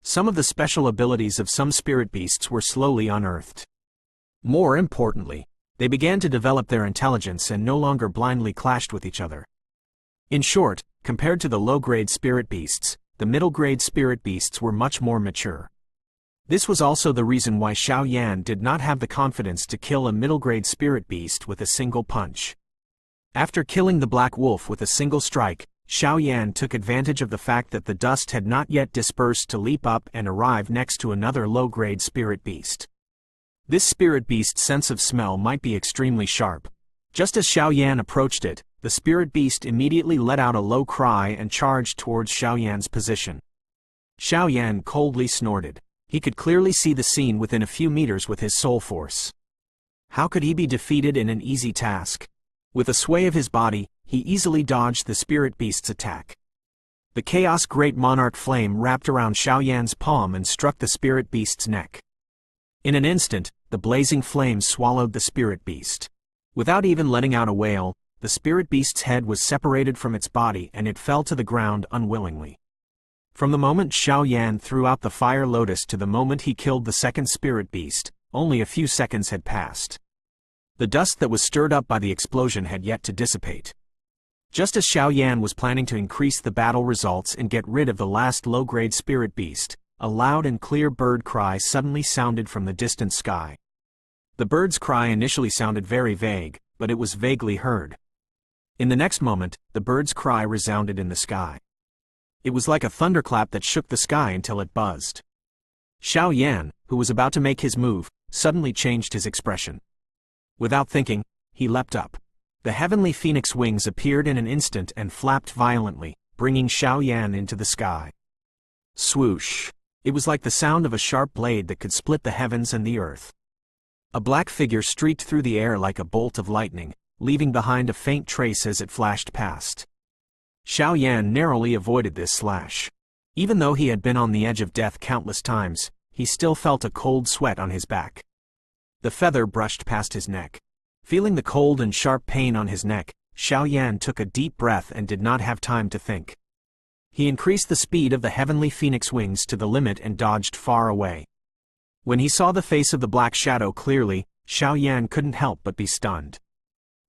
Some of the special abilities of some spirit beasts were slowly unearthed. More importantly, they began to develop their intelligence and no longer blindly clashed with each other. In short, compared to the low-grade spirit beasts, the middle-grade spirit beasts were much more mature. This was also the reason why Xiaoyan did not have the confidence to kill a middle-grade spirit beast with a single punch. After killing the black wolf with a single strike, Xiaoyan took advantage of the fact that the dust had not yet dispersed to leap up and arrive next to another low-grade spirit beast. This spirit beast's sense of smell might be extremely sharp. Just as Xiaoyan approached it, the spirit beast immediately let out a low cry and charged towards Xiaoyan's position. Xiaoyan coldly snorted. He could clearly see the scene within a few meters with his soul force. How could he be defeated in an easy task? With a sway of his body, he easily dodged the spirit beast's attack. The Chaos Great Monarch Flame wrapped around Xiaoyan's palm and struck the spirit beast's neck. In an instant, the blazing flames swallowed the spirit beast. Without even letting out a wail, the spirit beast's head was separated from its body and it fell to the ground unwillingly. From the moment Xiaoyan threw out the fire lotus to the moment he killed the second spirit beast, only a few seconds had passed. The dust that was stirred up by the explosion had yet to dissipate. Just as Xiaoyan was planning to increase the battle results and get rid of the last low-grade spirit beast, a loud and clear bird cry suddenly sounded from the distant sky. The bird's cry initially sounded very vague, but it was vaguely heard. In the next moment, the bird's cry resounded in the sky. It was like a thunderclap that shook the sky until it buzzed. Xiaoyan, who was about to make his move, suddenly changed his expression. Without thinking, he leapt up. The heavenly phoenix wings appeared in an instant and flapped violently, bringing Xiaoyan into the sky. Swoosh! It was like the sound of a sharp blade that could split the heavens and the earth. A black figure streaked through the air like a bolt of lightning, leaving behind a faint trace as it flashed past. Xiao Yan narrowly avoided this slash. Even though he had been on the edge of death countless times, he still felt a cold sweat on his back. The feather brushed past his neck. Feeling the cold and sharp pain on his neck, Xiao Yan took a deep breath and did not have time to think. He increased the speed of the heavenly phoenix wings to the limit and dodged far away. When he saw the face of the black shadow clearly, Xiao Yan couldn't help but be stunned.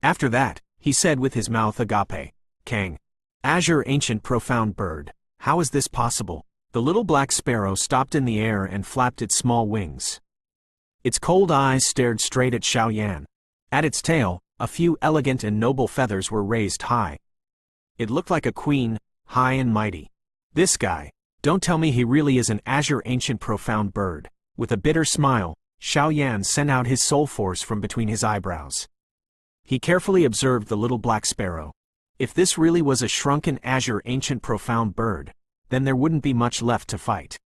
After that, he said with his mouth agape, "Kang. Azure ancient profound bird, how is this possible?" The little black sparrow stopped in the air and flapped its small wings. Its cold eyes stared straight at Xiao Yan. At its tail, a few elegant and noble feathers were raised high. It looked like a queen, high and mighty. This guy, don't tell me he really is an azure ancient profound bird. With a bitter smile, Xiao Yan sent out his soul force from between his eyebrows. He carefully observed the little black sparrow. If this really was a shrunken azure ancient profound bird, then there wouldn't be much left to fight.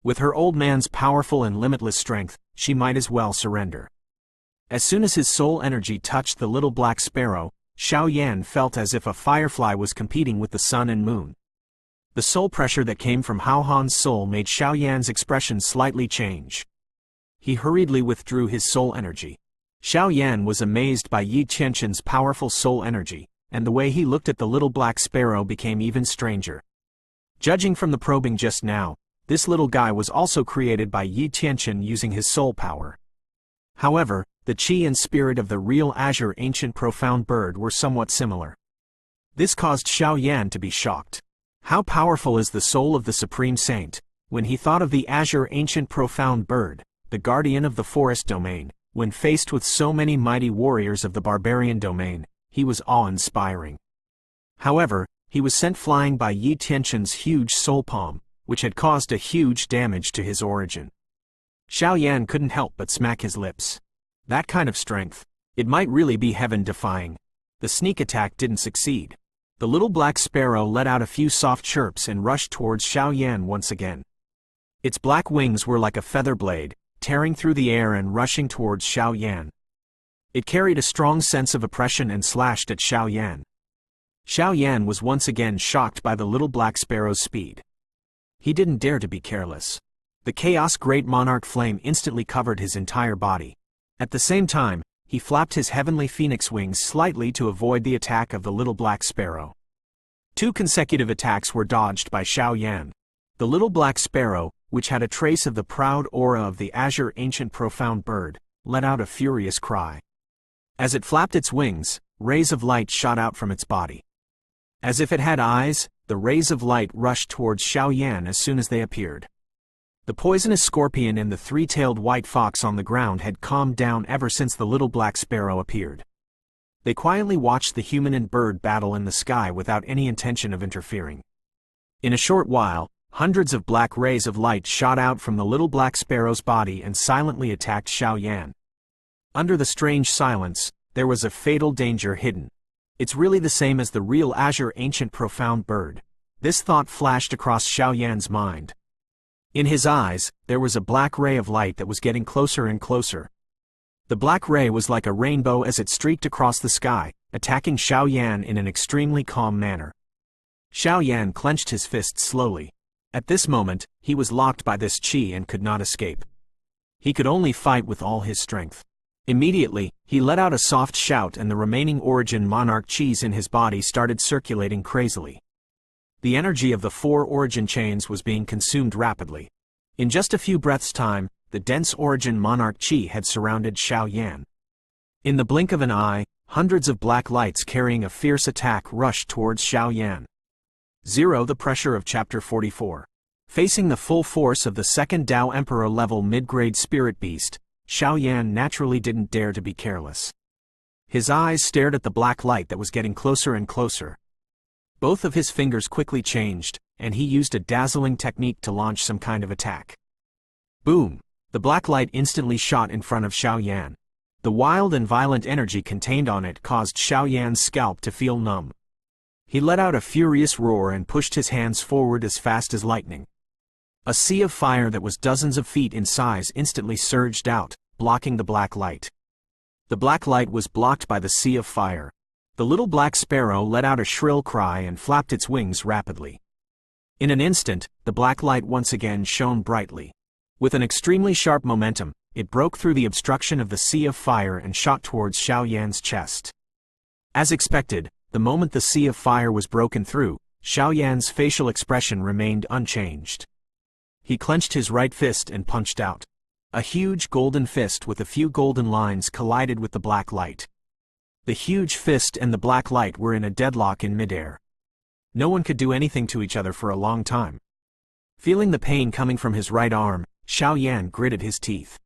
With her old man's powerful and limitless strength, she might as well surrender. As soon as his soul energy touched the little black sparrow, Xiao Yan felt as if a firefly was competing with the sun and moon. The soul pressure that came from Hao Han's soul made Xiao Yan's expression slightly change. He hurriedly withdrew his soul energy. Xiao Yan was amazed by Yi Qianqian's powerful soul energy, and the way he looked at the little black sparrow became even stranger. Judging from the probing just now, this little guy was also created by Yi Qianqian using his soul power. However, the chi and spirit of the real azure ancient profound bird were somewhat similar. This caused Xiao Yan to be shocked. How powerful is the soul of the Supreme Saint? When he thought of the azure ancient profound bird, the guardian of the forest domain, when faced with so many mighty warriors of the barbarian domain, he was awe-inspiring. However, he was sent flying by Yi Qianqian's huge soul palm, which had caused a huge damage to his origin. Xiao Yan couldn't help but smack his lips. That kind of strength, it might really be heaven-defying. The sneak attack didn't succeed. The little black sparrow let out a few soft chirps and rushed towards Xiao Yan once again. Its black wings were like a feather blade, tearing through the air and rushing towards Xiao Yan. It carried a strong sense of oppression and slashed at Xiao Yan. Xiao Yan was once again shocked by the little black sparrow's speed. He didn't dare to be careless. The Chaos Great Monarch flame instantly covered his entire body. At the same time, he flapped his heavenly phoenix wings slightly to avoid the attack of the little black sparrow. 2 consecutive attacks were dodged by Xiao Yan. The little black sparrow, which had a trace of the proud aura of the azure ancient profound bird, let out a furious cry. As it flapped its wings, rays of light shot out from its body. As if it had eyes, the rays of light rushed towards Xiao Yan as soon as they appeared. The poisonous scorpion and the 3-tailed white fox on the ground had calmed down ever since the little black sparrow appeared. They quietly watched the human and bird battle in the sky without any intention of interfering. In a short while, hundreds of black rays of light shot out from the little black sparrow's body and silently attacked Xiao Yan. Under the strange silence, there was a fatal danger hidden. It's really the same as the real azure ancient profound bird. This thought flashed across Xiao Yan's mind. In his eyes, there was a black ray of light that was getting closer and closer. The black ray was like a rainbow as it streaked across the sky, attacking Xiao Yan in an extremely calm manner. Xiao Yan clenched his fists slowly. At this moment, he was locked by this chi and could not escape. He could only fight with all his strength. Immediately, he let out a soft shout and the remaining origin monarch chis in his body started circulating crazily. The energy of the 4 origin chains was being consumed rapidly. In just a few breaths' time, the dense origin monarch chi had surrounded Xiao Yan. In the blink of an eye, hundreds of black lights carrying a fierce attack rushed towards Xiao Yan. 0. The pressure of Chapter 44. Facing the full force of the second Tao Emperor level mid-grade spirit beast, Xiao Yan naturally didn't dare to be careless. His eyes stared at the black light that was getting closer and closer. Both of his fingers quickly changed, and he used a dazzling technique to launch some kind of attack. Boom! The black light instantly shot in front of Xiao Yan. The wild and violent energy contained on it caused Xiao Yan's scalp to feel numb. He let out a furious roar and pushed his hands forward as fast as lightning. A sea of fire that was dozens of feet in size instantly surged out, blocking the black light. The black light was blocked by the sea of fire. The little black sparrow let out a shrill cry and flapped its wings rapidly. In an instant, the black light once again shone brightly. With an extremely sharp momentum, it broke through the obstruction of the sea of fire and shot towards Xiao Yan's chest. As expected, the moment the sea of fire was broken through, Xiao Yan's facial expression remained unchanged. He clenched his right fist and punched out. A huge golden fist with a few golden lines collided with the black light. The huge fist and the black light were in a deadlock in midair. No one could do anything to each other for a long time. Feeling the pain coming from his right arm, Xiao Yan gritted his teeth.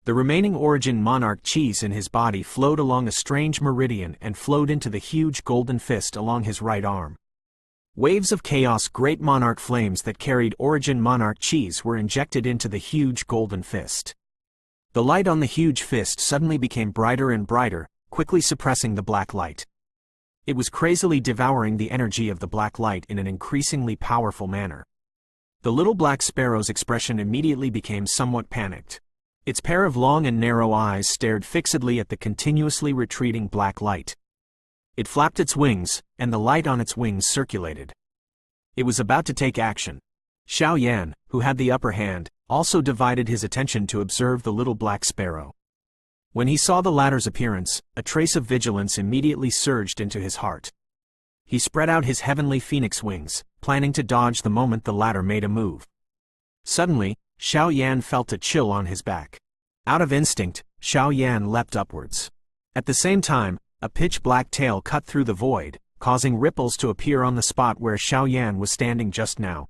The remaining origin monarch cheese in his body flowed along a strange meridian and flowed into the huge golden fist along his right arm. Waves of chaos great monarch flames that carried origin monarch cheese were injected into the huge golden fist. The light on the huge fist suddenly became brighter and brighter, quickly suppressing the black light. It was crazily devouring the energy of the black light in an increasingly powerful manner. The little black sparrow's expression immediately became somewhat panicked. Its pair of long and narrow eyes stared fixedly at the continuously retreating black light. It flapped its wings, and the light on its wings circulated. It was about to take action. Xiao Yan, who had the upper hand, also divided his attention to observe the little black sparrow. When he saw the latter's appearance, a trace of vigilance immediately surged into his heart. He spread out his heavenly phoenix wings, planning to dodge the moment the latter made a move. Suddenly, Xiao Yan felt a chill on his back. Out of instinct, Xiao Yan leapt upwards. At the same time, a pitch-black tail cut through the void, causing ripples to appear on the spot where Xiao Yan was standing just now.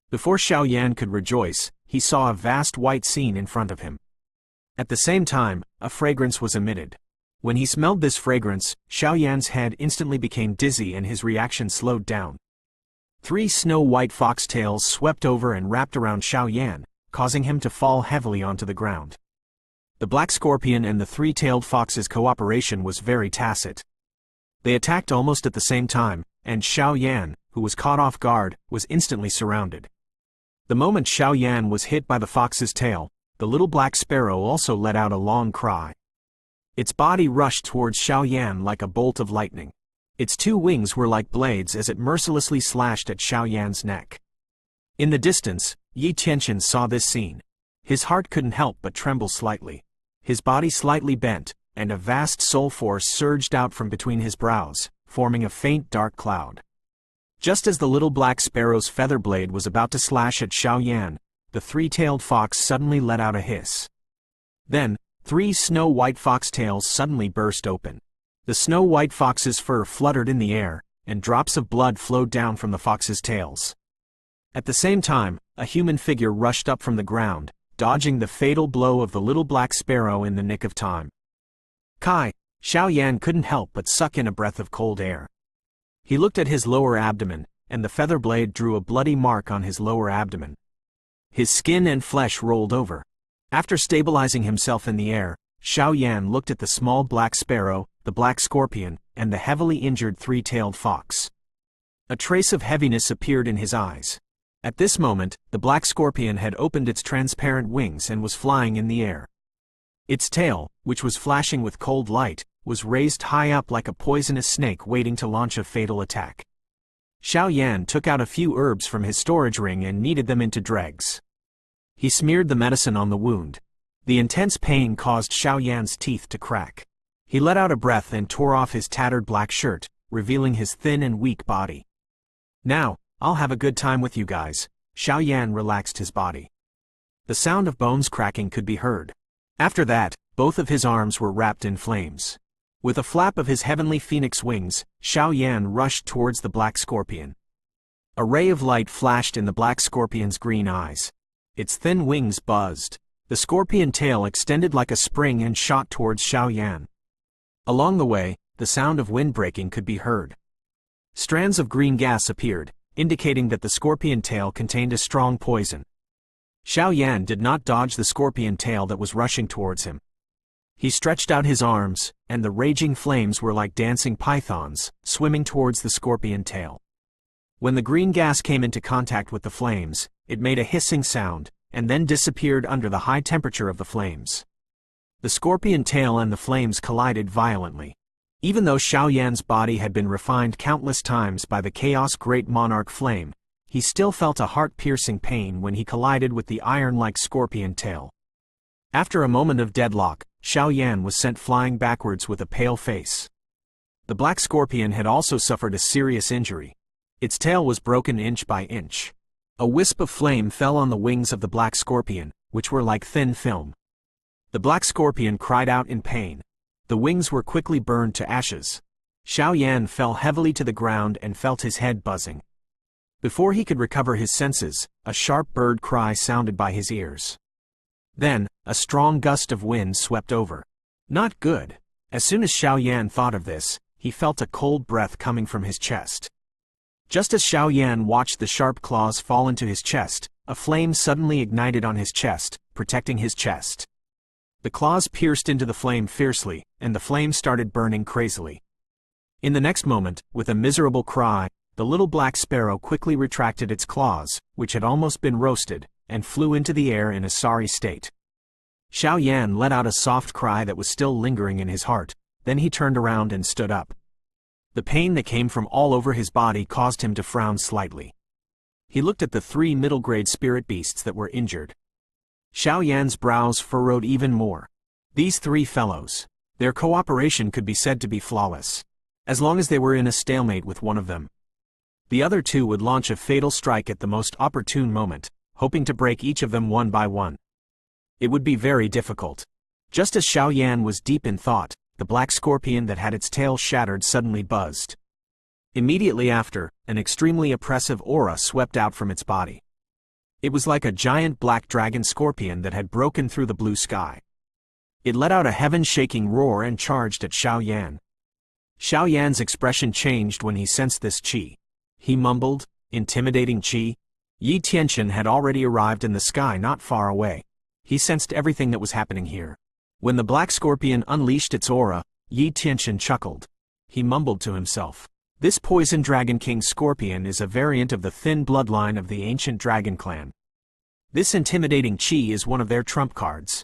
Before Xiao Yan could rejoice, he saw a vast white scene in front of him. At the same time, a fragrance was emitted. When he smelled this fragrance, Xiao Yan's head instantly became dizzy and his reaction slowed down. 3 snow-white foxtails swept over and wrapped around Xiao Yan, causing him to fall heavily onto the ground. The black scorpion and the 3-tailed fox's cooperation was very tacit. They attacked almost at the same time, and Xiao Yan, who was caught off guard, was instantly surrounded. The moment Xiao Yan was hit by the fox's tail, the little black sparrow also let out a long cry. Its body rushed towards Xiao Yan like a bolt of lightning. Its 2 wings were like blades as it mercilessly slashed at Xiao Yan's neck. In the distance, Yi Tianqian saw this scene. His heart couldn't help but tremble slightly. His body slightly bent, and a vast soul force surged out from between his brows, forming a faint dark cloud. Just as the little black sparrow's feather blade was about to slash at Xiao Yan, the 3-tailed fox suddenly let out a hiss. Then, 3 snow-white foxtails suddenly burst open. The snow-white fox's fur fluttered in the air, and drops of blood flowed down from the fox's tails. At the same time, a human figure rushed up from the ground, dodging the fatal blow of the little black sparrow in the nick of time. Kai, Xiao Yan couldn't help but suck in a breath of cold air. He looked at his lower abdomen, and the feather blade drew a bloody mark on his lower abdomen. His skin and flesh rolled over. After stabilizing himself in the air, Xiao Yan looked at the small black sparrow, the black scorpion, and the heavily injured 3-tailed fox. A trace of heaviness appeared in his eyes. At this moment, the black scorpion had opened its transparent wings and was flying in the air. Its tail, which was flashing with cold light, was raised high up like a poisonous snake waiting to launch a fatal attack. Xiao Yan took out a few herbs from his storage ring and kneaded them into dregs. He smeared the medicine on the wound. The intense pain caused Xiao Yan's teeth to crack. He let out a breath and tore off his tattered black shirt, revealing his thin and weak body. Now, I'll have a good time with you guys. Xiao Yan relaxed his body. The sound of bones cracking could be heard. After that, both of his arms were wrapped in flames. With a flap of his heavenly phoenix wings, Xiao Yan rushed towards the black scorpion. A ray of light flashed in the black scorpion's green eyes. Its thin wings buzzed. The scorpion tail extended like a spring and shot towards Xiao Yan. Along the way, the sound of wind breaking could be heard. Strands of green gas appeared, indicating that the scorpion tail contained a strong poison. Xiao Yan did not dodge the scorpion tail that was rushing towards him. He stretched out his arms, and the raging flames were like dancing pythons, swimming towards the scorpion tail. When the green gas came into contact with the flames, it made a hissing sound, and then disappeared under the high temperature of the flames. The scorpion tail and the flames collided violently. Even though Xiao Yan's body had been refined countless times by the Chaos Great Monarch Flame, he still felt a heart-piercing pain when he collided with the iron-like scorpion tail. After a moment of deadlock, Xiao Yan was sent flying backwards with a pale face. The black scorpion had also suffered a serious injury. Its tail was broken inch by inch. A wisp of flame fell on the wings of the black scorpion, which were like thin film. The black scorpion cried out in pain. The wings were quickly burned to ashes. Xiao Yan fell heavily to the ground and felt his head buzzing. Before he could recover his senses, a sharp bird cry sounded by his ears. Then, a strong gust of wind swept over. Not good. As soon as Xiao Yan thought of this, he felt a cold breath coming from his chest. Just as Xiao Yan watched the sharp claws fall into his chest, a flame suddenly ignited on his chest, protecting his chest. The claws pierced into the flame fiercely, and the flame started burning crazily. In the next moment, with a miserable cry, the little black sparrow quickly retracted its claws, which had almost been roasted, and flew into the air in a sorry state. Xiao Yan let out a soft cry that was still lingering in his heart, then he turned around and stood up. The pain that came from all over his body caused him to frown slightly. He looked at the 3 middle-grade spirit beasts that were injured. Xiao Yan's brows furrowed even more. These 3 fellows. Their cooperation could be said to be flawless. As long as they were in a stalemate with one of them. The other 2 would launch a fatal strike at the most opportune moment, hoping to break each of them one by one. It would be very difficult. Just as Xiao Yan was deep in thought, the black scorpion that had its tail shattered suddenly buzzed. Immediately after, an extremely oppressive aura swept out from its body. It was like a giant black dragon scorpion that had broken through the blue sky. It let out a heaven-shaking roar and charged at Xiao Yan. Xiao Yan's expression changed when he sensed this qi. He mumbled, "Intimidating qi." Yi Tianqian had already arrived in the sky not far away. He sensed everything that was happening here. When the black scorpion unleashed its aura, Yi Tianqian chuckled. He mumbled to himself, "This poison dragon king scorpion is a variant of the thin bloodline of the ancient dragon clan. This intimidating qi is one of their trump cards.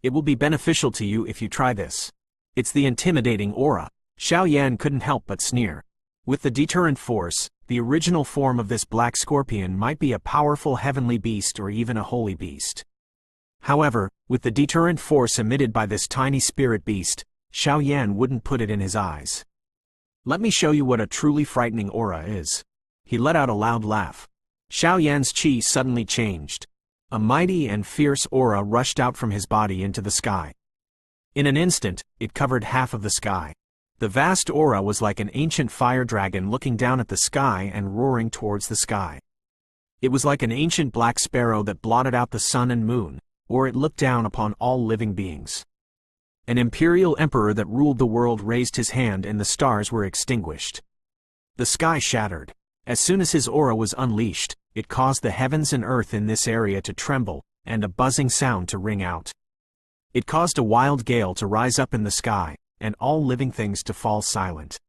It will be beneficial to you if you try this. It's the intimidating aura." Xiao Yan couldn't help but sneer. With the deterrent force, the original form of this black scorpion might be a powerful heavenly beast or even a holy beast. However, with the deterrent force emitted by this tiny spirit beast, Xiao Yan wouldn't put it in his eyes. "Let me show you what a truly frightening aura is." He let out a loud laugh. Xiao Yan's qi suddenly changed. A mighty and fierce aura rushed out from his body into the sky. In an instant, it covered half of the sky. The vast aura was like an ancient fire dragon looking down at the sky and roaring towards the sky. It was like an ancient black sparrow that blotted out the sun and moon, or it looked down upon all living beings. An imperial emperor that ruled the world raised his hand and the stars were extinguished. The sky shattered. As soon as his aura was unleashed, it caused the heavens and earth in this area to tremble, and a buzzing sound to ring out. It caused a wild gale to rise up in the sky, and all living things to fall silent.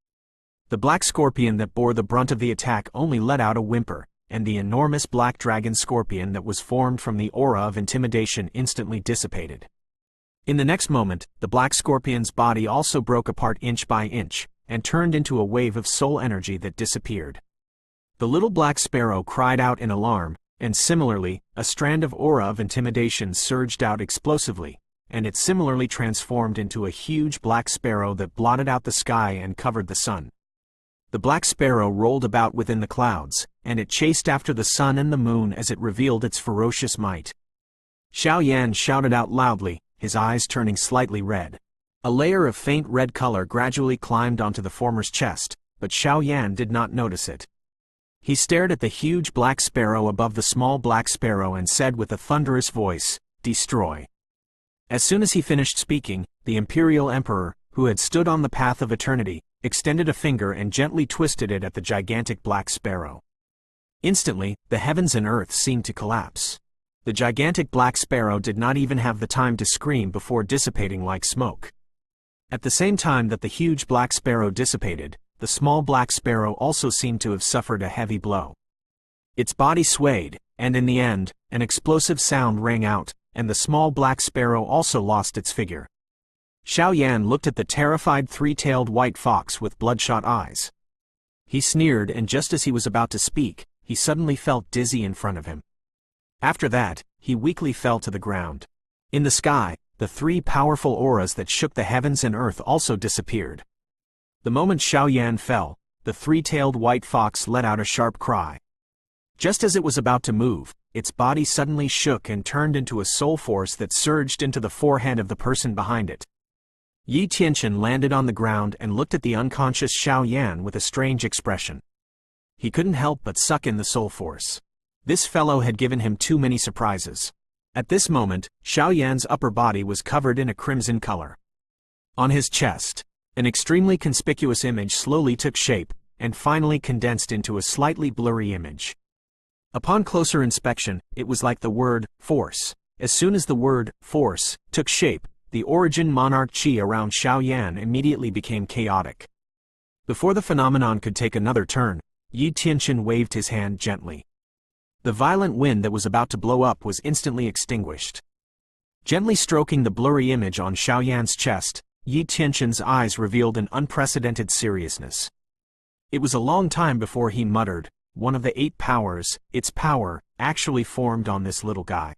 The black scorpion that bore the brunt of the attack only let out a whimper, and the enormous black dragon scorpion that was formed from the aura of intimidation instantly dissipated. In the next moment, the black scorpion's body also broke apart inch by inch, and turned into a wave of soul energy that disappeared. The little black sparrow cried out in alarm, and similarly, a strand of aura of intimidation surged out explosively, and it similarly transformed into a huge black sparrow that blotted out the sky and covered the sun. The black sparrow rolled about within the clouds, and it chased after the sun and the moon as it revealed its ferocious might. Xiao Yan shouted out loudly, his eyes turning slightly red. A layer of faint red color gradually climbed onto the former's chest, but Xiao Yan did not notice it. He stared at the huge black sparrow above the small black sparrow and said with a thunderous voice, "Destroy." As soon as he finished speaking, the imperial emperor, who had stood on the path of eternity, extended a finger and gently twisted it at the gigantic black sparrow. Instantly, the heavens and earth seemed to collapse. The gigantic black sparrow did not even have the time to scream before dissipating like smoke. At the same time that the huge black sparrow dissipated, the small black sparrow also seemed to have suffered a heavy blow. Its body swayed, and in the end, an explosive sound rang out, and the small black sparrow also lost its figure. Xiao Yan looked at the terrified three-tailed white fox with bloodshot eyes. He sneered, and just as he was about to speak, he suddenly felt dizzy in front of him. After that, he weakly fell to the ground. In the sky, the three powerful auras that shook the heavens and earth also disappeared. The moment Xiao Yan fell, the three-tailed white fox let out a sharp cry. Just as it was about to move, its body suddenly shook and turned into a soul force that surged into the forehead of the person behind it. Yi Tianqian landed on the ground and looked at the unconscious Xiao Yan with a strange expression. He couldn't help but suck in the soul force. This fellow had given him too many surprises. At this moment, Xiao Yan's upper body was covered in a crimson color. On his chest, an extremely conspicuous image slowly took shape, and finally condensed into a slightly blurry image. Upon closer inspection, it was like the word, force. As soon as the word, force, took shape, the origin monarch chi around Xiao Yan immediately became chaotic. Before the phenomenon could take another turn, Yi Tianqian waved his hand gently. The violent wind that was about to blow up was instantly extinguished. Gently stroking the blurry image on Xiao Yan's chest, Yi Tianqian's eyes revealed an unprecedented seriousness. It was a long time before he muttered, "One of the 8 powers, its power, actually formed on this little guy."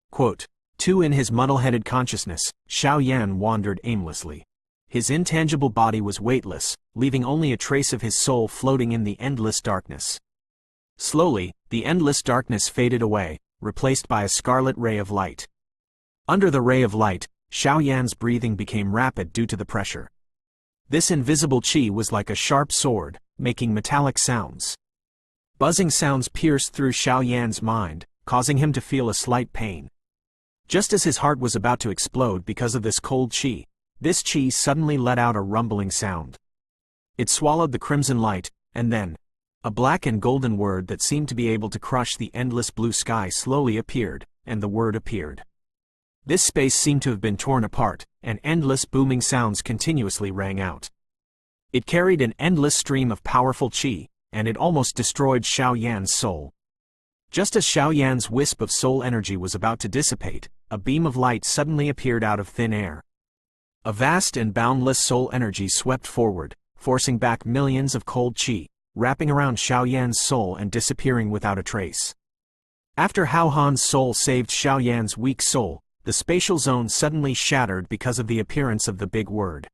Quote, 2 In his muddle-headed consciousness, Xiao Yan wandered aimlessly. His intangible body was weightless, leaving only a trace of his soul floating in the endless darkness. Slowly, the endless darkness faded away, replaced by a scarlet ray of light. Under the ray of light, Xiao Yan's breathing became rapid due to the pressure. This invisible qi was like a sharp sword, making metallic sounds. Buzzing sounds pierced through Xiao Yan's mind, causing him to feel a slight pain. Just as his heart was about to explode because of this cold qi, this qi suddenly let out a rumbling sound. It swallowed the crimson light, and then, a black and golden word that seemed to be able to crush the endless blue sky slowly appeared, and the word appeared. This space seemed to have been torn apart, and endless booming sounds continuously rang out. It carried an endless stream of powerful qi, and it almost destroyed Xiao Yan's soul. Just as Xiao Yan's wisp of soul energy was about to dissipate, a beam of light suddenly appeared out of thin air. A vast and boundless soul energy swept forward, forcing back millions of cold qi, wrapping around Xiao Yan's soul and disappearing without a trace. After Hao Han's soul saved Xiao Yan's weak soul, the spatial zone suddenly shattered because of the appearance of the big word.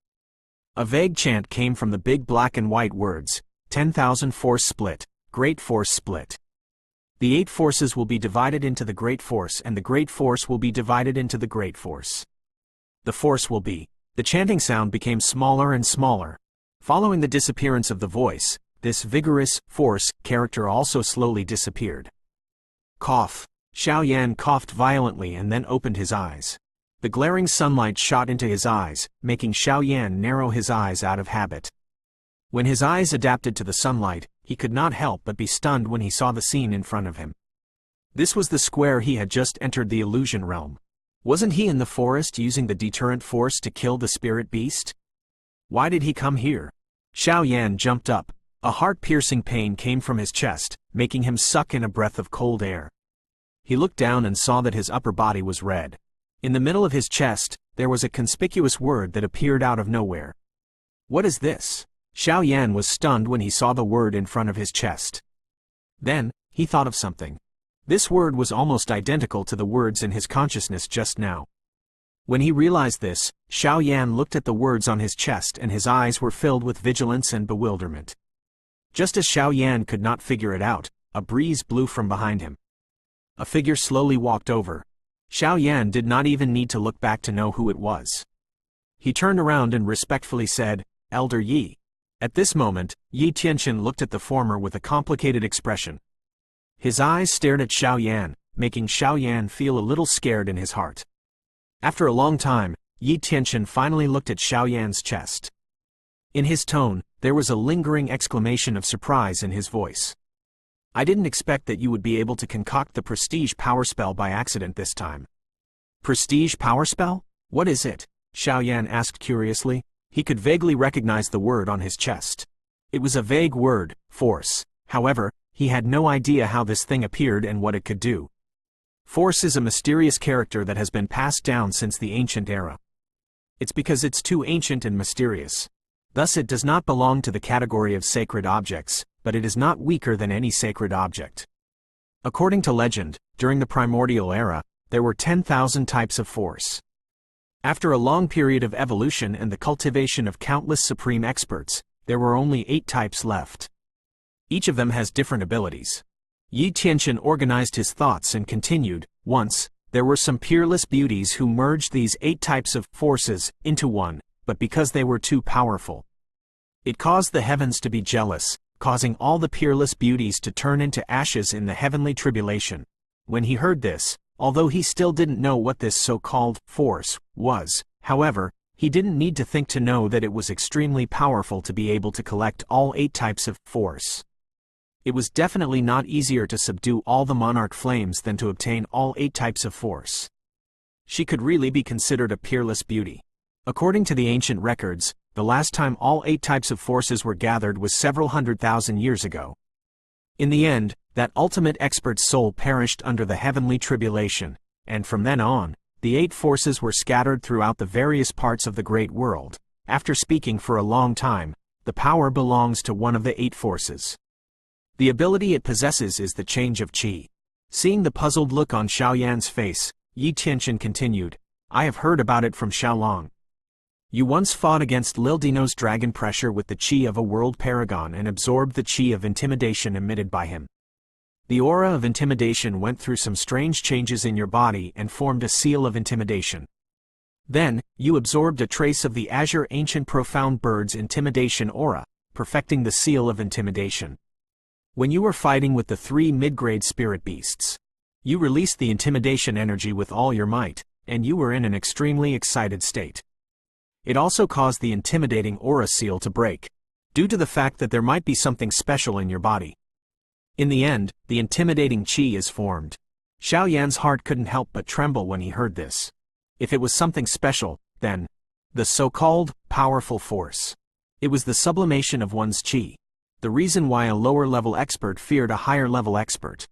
A vague chant came from the big black and white words, 10,000 force split, great force split. The 8 forces will be divided into the great force, and the great force will be divided into the great force. The force will be. The chanting sound became smaller and smaller. Following the disappearance of the voice, this vigorous, force character also slowly disappeared. Cough. Xiao Yan coughed violently and then opened his eyes. The glaring sunlight shot into his eyes, making Xiao Yan narrow his eyes out of habit. When his eyes adapted to the sunlight, he could not help but be stunned when he saw the scene in front of him. This was the square he had just entered the illusion realm. Wasn't he in the forest using the deterrent force to kill the spirit beast? Why did he come here? Xiao Yan jumped up. A heart-piercing pain came from his chest, making him suck in a breath of cold air. He looked down and saw that his upper body was red. In the middle of his chest, there was a conspicuous word that appeared out of nowhere. What is this? Xiao Yan was stunned when he saw the word in front of his chest. Then, he thought of something. This word was almost identical to the words in his consciousness just now. When he realized this, Xiao Yan looked at the words on his chest and his eyes were filled with vigilance and bewilderment. Just as Xiao Yan could not figure it out, a breeze blew from behind him. A figure slowly walked over. Xiao Yan did not even need to look back to know who it was. He turned around and respectfully said, "Elder Yi." At this moment, Yi Tianqian looked at the former with a complicated expression. His eyes stared at Xiao Yan, making Xiao Yan feel a little scared in his heart. After a long time, Yi Tianqian finally looked at Xiao Yan's chest. In his tone, there was a lingering exclamation of surprise in his voice. "I didn't expect that you would be able to concoct the prestige power spell by accident this time." Prestige power spell? What is it? Xiao Yan asked curiously. He could vaguely recognize the word on his chest. It was a vague word, force. However, he had no idea how this thing appeared and what it could do. Force is a mysterious character that has been passed down since the ancient era. It's because it's too ancient and mysterious. Thus it does not belong to the category of sacred objects, but it is not weaker than any sacred object. According to legend, during the primordial era, there were 10,000 types of force. After a long period of evolution and the cultivation of countless supreme experts, there were only 8 types left. Each of them has different abilities. Yi Tianqian organized his thoughts and continued, once, there were some peerless beauties who merged these 8 types of forces into one, but because they were too powerful, it caused the heavens to be jealous, causing all the peerless beauties to turn into ashes in the heavenly tribulation. When he heard this, although he still didn't know what this so-called force was, however, he didn't need to think to know that it was extremely powerful to be able to collect all 8 types of force. It was definitely not easier to subdue all the monarch flames than to obtain all 8 types of force. She could really be considered a peerless beauty. According to the ancient records, the last time all 8 types of forces were gathered was several 100,000 years ago. In the end, that ultimate expert's soul perished under the heavenly tribulation, and from then on, the 8 forces were scattered throughout the various parts of the great world. After speaking for a long time, the power belongs to one of the 8 forces. The ability it possesses is the change of qi. Seeing the puzzled look on Xiaoyan's face, Yi Tianqian continued, I have heard about it from Xiaolong. You once fought against Lil Dino's dragon pressure with the qi of a world paragon and absorbed the qi of intimidation emitted by him. The aura of intimidation went through some strange changes in your body and formed a seal of intimidation. Then, you absorbed a trace of the Azure Ancient Profound Bird's intimidation aura, perfecting the seal of intimidation. When you were fighting with the 3 mid-grade spirit beasts, you released the intimidation energy with all your might, and you were in an extremely excited state. It also caused the intimidating aura seal to break, due to the fact that there might be something special in your body. In the end, the intimidating qi is formed. Xiaoyan's heart couldn't help but tremble when he heard this. If it was something special, then, the so-called powerful force. It was the sublimation of one's qi. The reason why a lower-level expert feared a higher-level expert.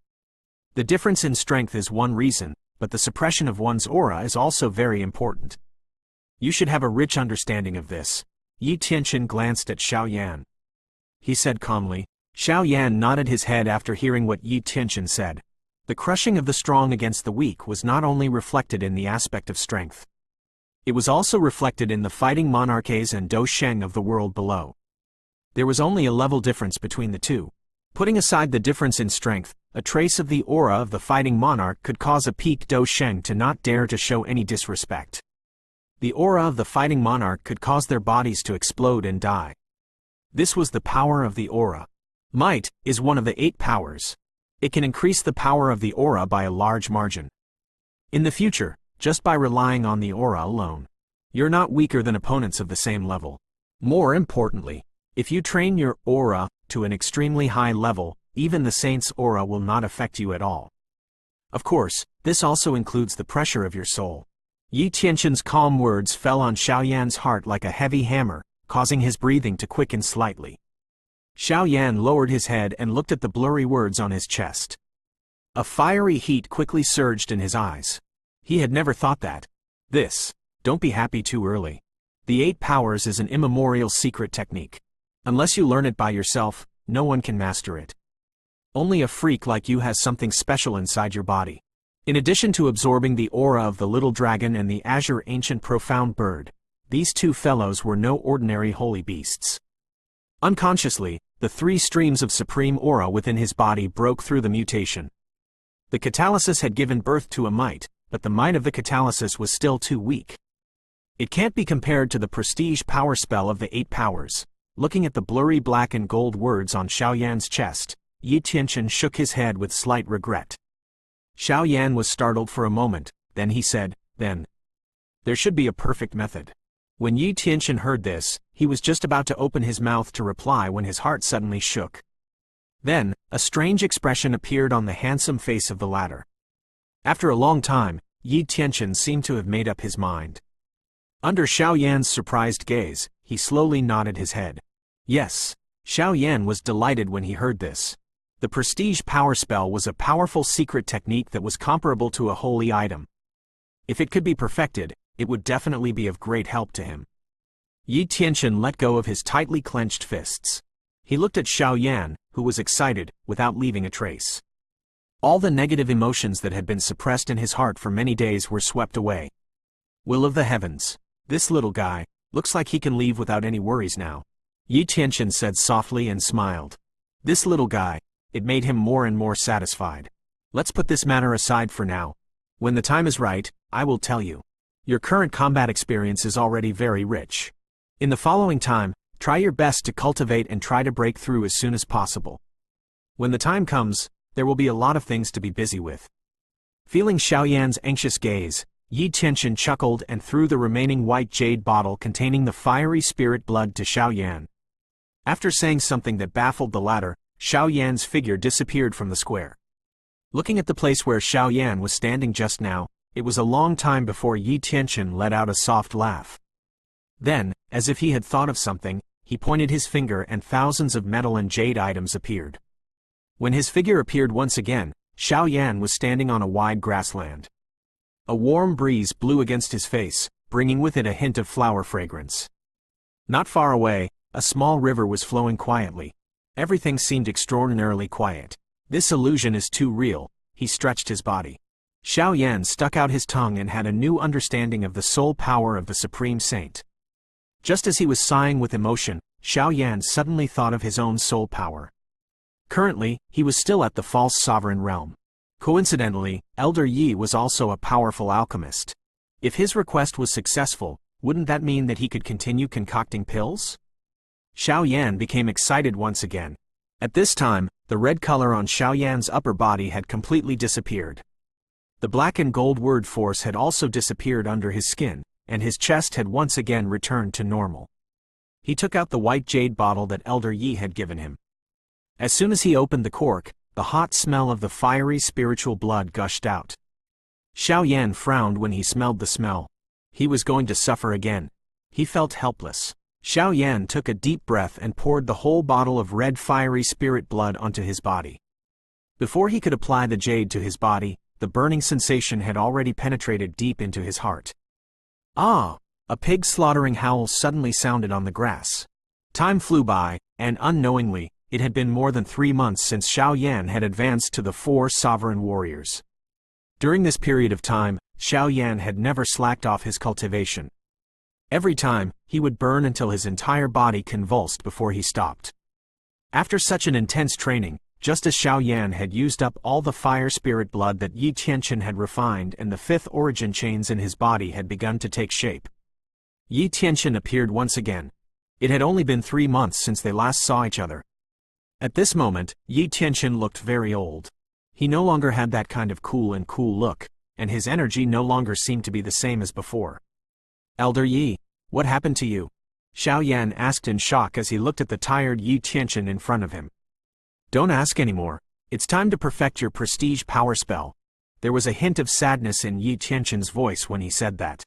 The difference in strength is one reason, but the suppression of one's aura is also very important. You should have a rich understanding of this. Yi Tianqian glanced at Xiaoyan. He said calmly. Xiaoyan nodded his head after hearing what Yi Tianqian said. The crushing of the strong against the weak was not only reflected in the aspect of strength. It was also reflected in the fighting monarchies and Do Sheng of the world below. There was only a level difference between the two. Putting aside the difference in strength, a trace of the aura of the fighting monarch could cause a peak Do Sheng to not dare to show any disrespect. The aura of the fighting monarch could cause their bodies to explode and die. This was the power of the aura. Might is one of the 8 powers. It can increase the power of the aura by a large margin. In the future, just by relying on the aura alone, you're not weaker than opponents of the same level. More importantly, if you train your aura to an extremely high level, even the saint's aura will not affect you at all. Of course, this also includes the pressure of your soul. Yi Tianqian's calm words fell on Xiaoyan's heart like a heavy hammer, causing his breathing to quicken slightly. Xiaoyan lowered his head and looked at the blurry words on his chest. A fiery heat quickly surged in his eyes. He had never thought that. Don't be happy too early. The 8 powers is an immemorial secret technique. Unless you learn it by yourself, no one can master it. Only a freak like you has something special inside your body. In addition to absorbing the aura of the little dragon and the Azure Ancient Profound Bird, these 2 fellows were no ordinary holy beasts. Unconsciously, the 3 streams of supreme aura within his body broke through the mutation. The catalysis had given birth to a might, but the might of the catalysis was still too weak. It can't be compared to the prestige power spell of the 8 powers. Looking at the blurry black and gold words on Xiaoyan's chest, Yi Tianqian shook his head with slight regret. Xiaoyan was startled for a moment, then he said, there should be a perfect method. When Yi Tianqian heard this, he was just about to open his mouth to reply when his heart suddenly shook. Then, a strange expression appeared on the handsome face of the latter. After a long time, Yi Tianqian seemed to have made up his mind. Under Xiaoyan's surprised gaze, he slowly nodded his head. Yes. Xiaoyan was delighted when he heard this. The prestige power spell was a powerful secret technique that was comparable to a holy item. If it could be perfected, it would definitely be of great help to him. Yi Tianqian let go of his tightly clenched fists. He looked at Xiao Yan, who was excited, without leaving a trace. All the negative emotions that had been suppressed in his heart for many days were swept away. Will of the heavens, this little guy, looks like he can leave without any worries now. Yi Tianqian said softly and smiled. This little guy, it made him more and more satisfied. Let's put this matter aside for now. When the time is right, I will tell you. Your current combat experience is already very rich. In the following time, try your best to cultivate and try to break through as soon as possible. When the time comes, there will be a lot of things to be busy with. Feeling Xiao Yan's anxious gaze, Yi Tianqian chuckled and threw the remaining white jade bottle containing the fiery spirit blood to Xiao Yan. After saying something that baffled the latter, Xiao Yan's figure disappeared from the square. Looking at the place where Xiao Yan was standing just now, it was a long time before Yi Tianqian let out a soft laugh. Then, as if he had thought of something, he pointed his finger and thousands of metal and jade items appeared. When his figure appeared once again, Xiao Yan was standing on a wide grassland. A warm breeze blew against his face, bringing with it a hint of flower fragrance. Not far away, a small river was flowing quietly. Everything seemed extraordinarily quiet. This illusion is too real, he stretched his body. Xiao Yan stuck out his tongue and had a new understanding of the soul power of the Supreme Saint. Just as he was sighing with emotion, Xiao Yan suddenly thought of his own soul power. Currently, he was still at the false sovereign realm. Coincidentally, Elder Yi was also a powerful alchemist. If his request was successful, wouldn't that mean that he could continue concocting pills? Xiao Yan became excited once again. At this time, the red color on Xiao Yan's upper body had completely disappeared. The black and gold word force had also disappeared under his skin, and his chest had once again returned to normal. He took out the white jade bottle that Elder Yi had given him. As soon as he opened the cork, the hot smell of the fiery spiritual blood gushed out. Xiao Yan frowned when he smelled the smell. He was going to suffer again. He felt helpless. Xiao Yan took a deep breath and poured the whole bottle of red fiery spirit blood onto his body. Before he could apply the jade to his body, the burning sensation had already penetrated deep into his heart. Ah! A pig slaughtering howl suddenly sounded on the grass. Time flew by, and unknowingly, it had been more than 3 months since Xiao Yan had advanced to the 4 sovereign warriors. During this period of time, Xiao Yan had never slacked off his cultivation. Every time, he would burn until his entire body convulsed before he stopped. After such an intense training, just as Xiao Yan had used up all the fire spirit blood that Yi Tianqian had refined and the 5th origin chains in his body had begun to take shape, Yi Tianqian appeared once again. It had only been 3 months since they last saw each other. At this moment, Yi Tianqian looked very old. He no longer had that kind of cool look, and his energy no longer seemed to be the same as before. Elder Yi, what happened to you? Xiao Yan asked in shock as he looked at the tired Yi Tianqian in front of him. Don't ask anymore. It's time to perfect your prestige power spell. There was a hint of sadness in Yi Tianqian's voice when he said that.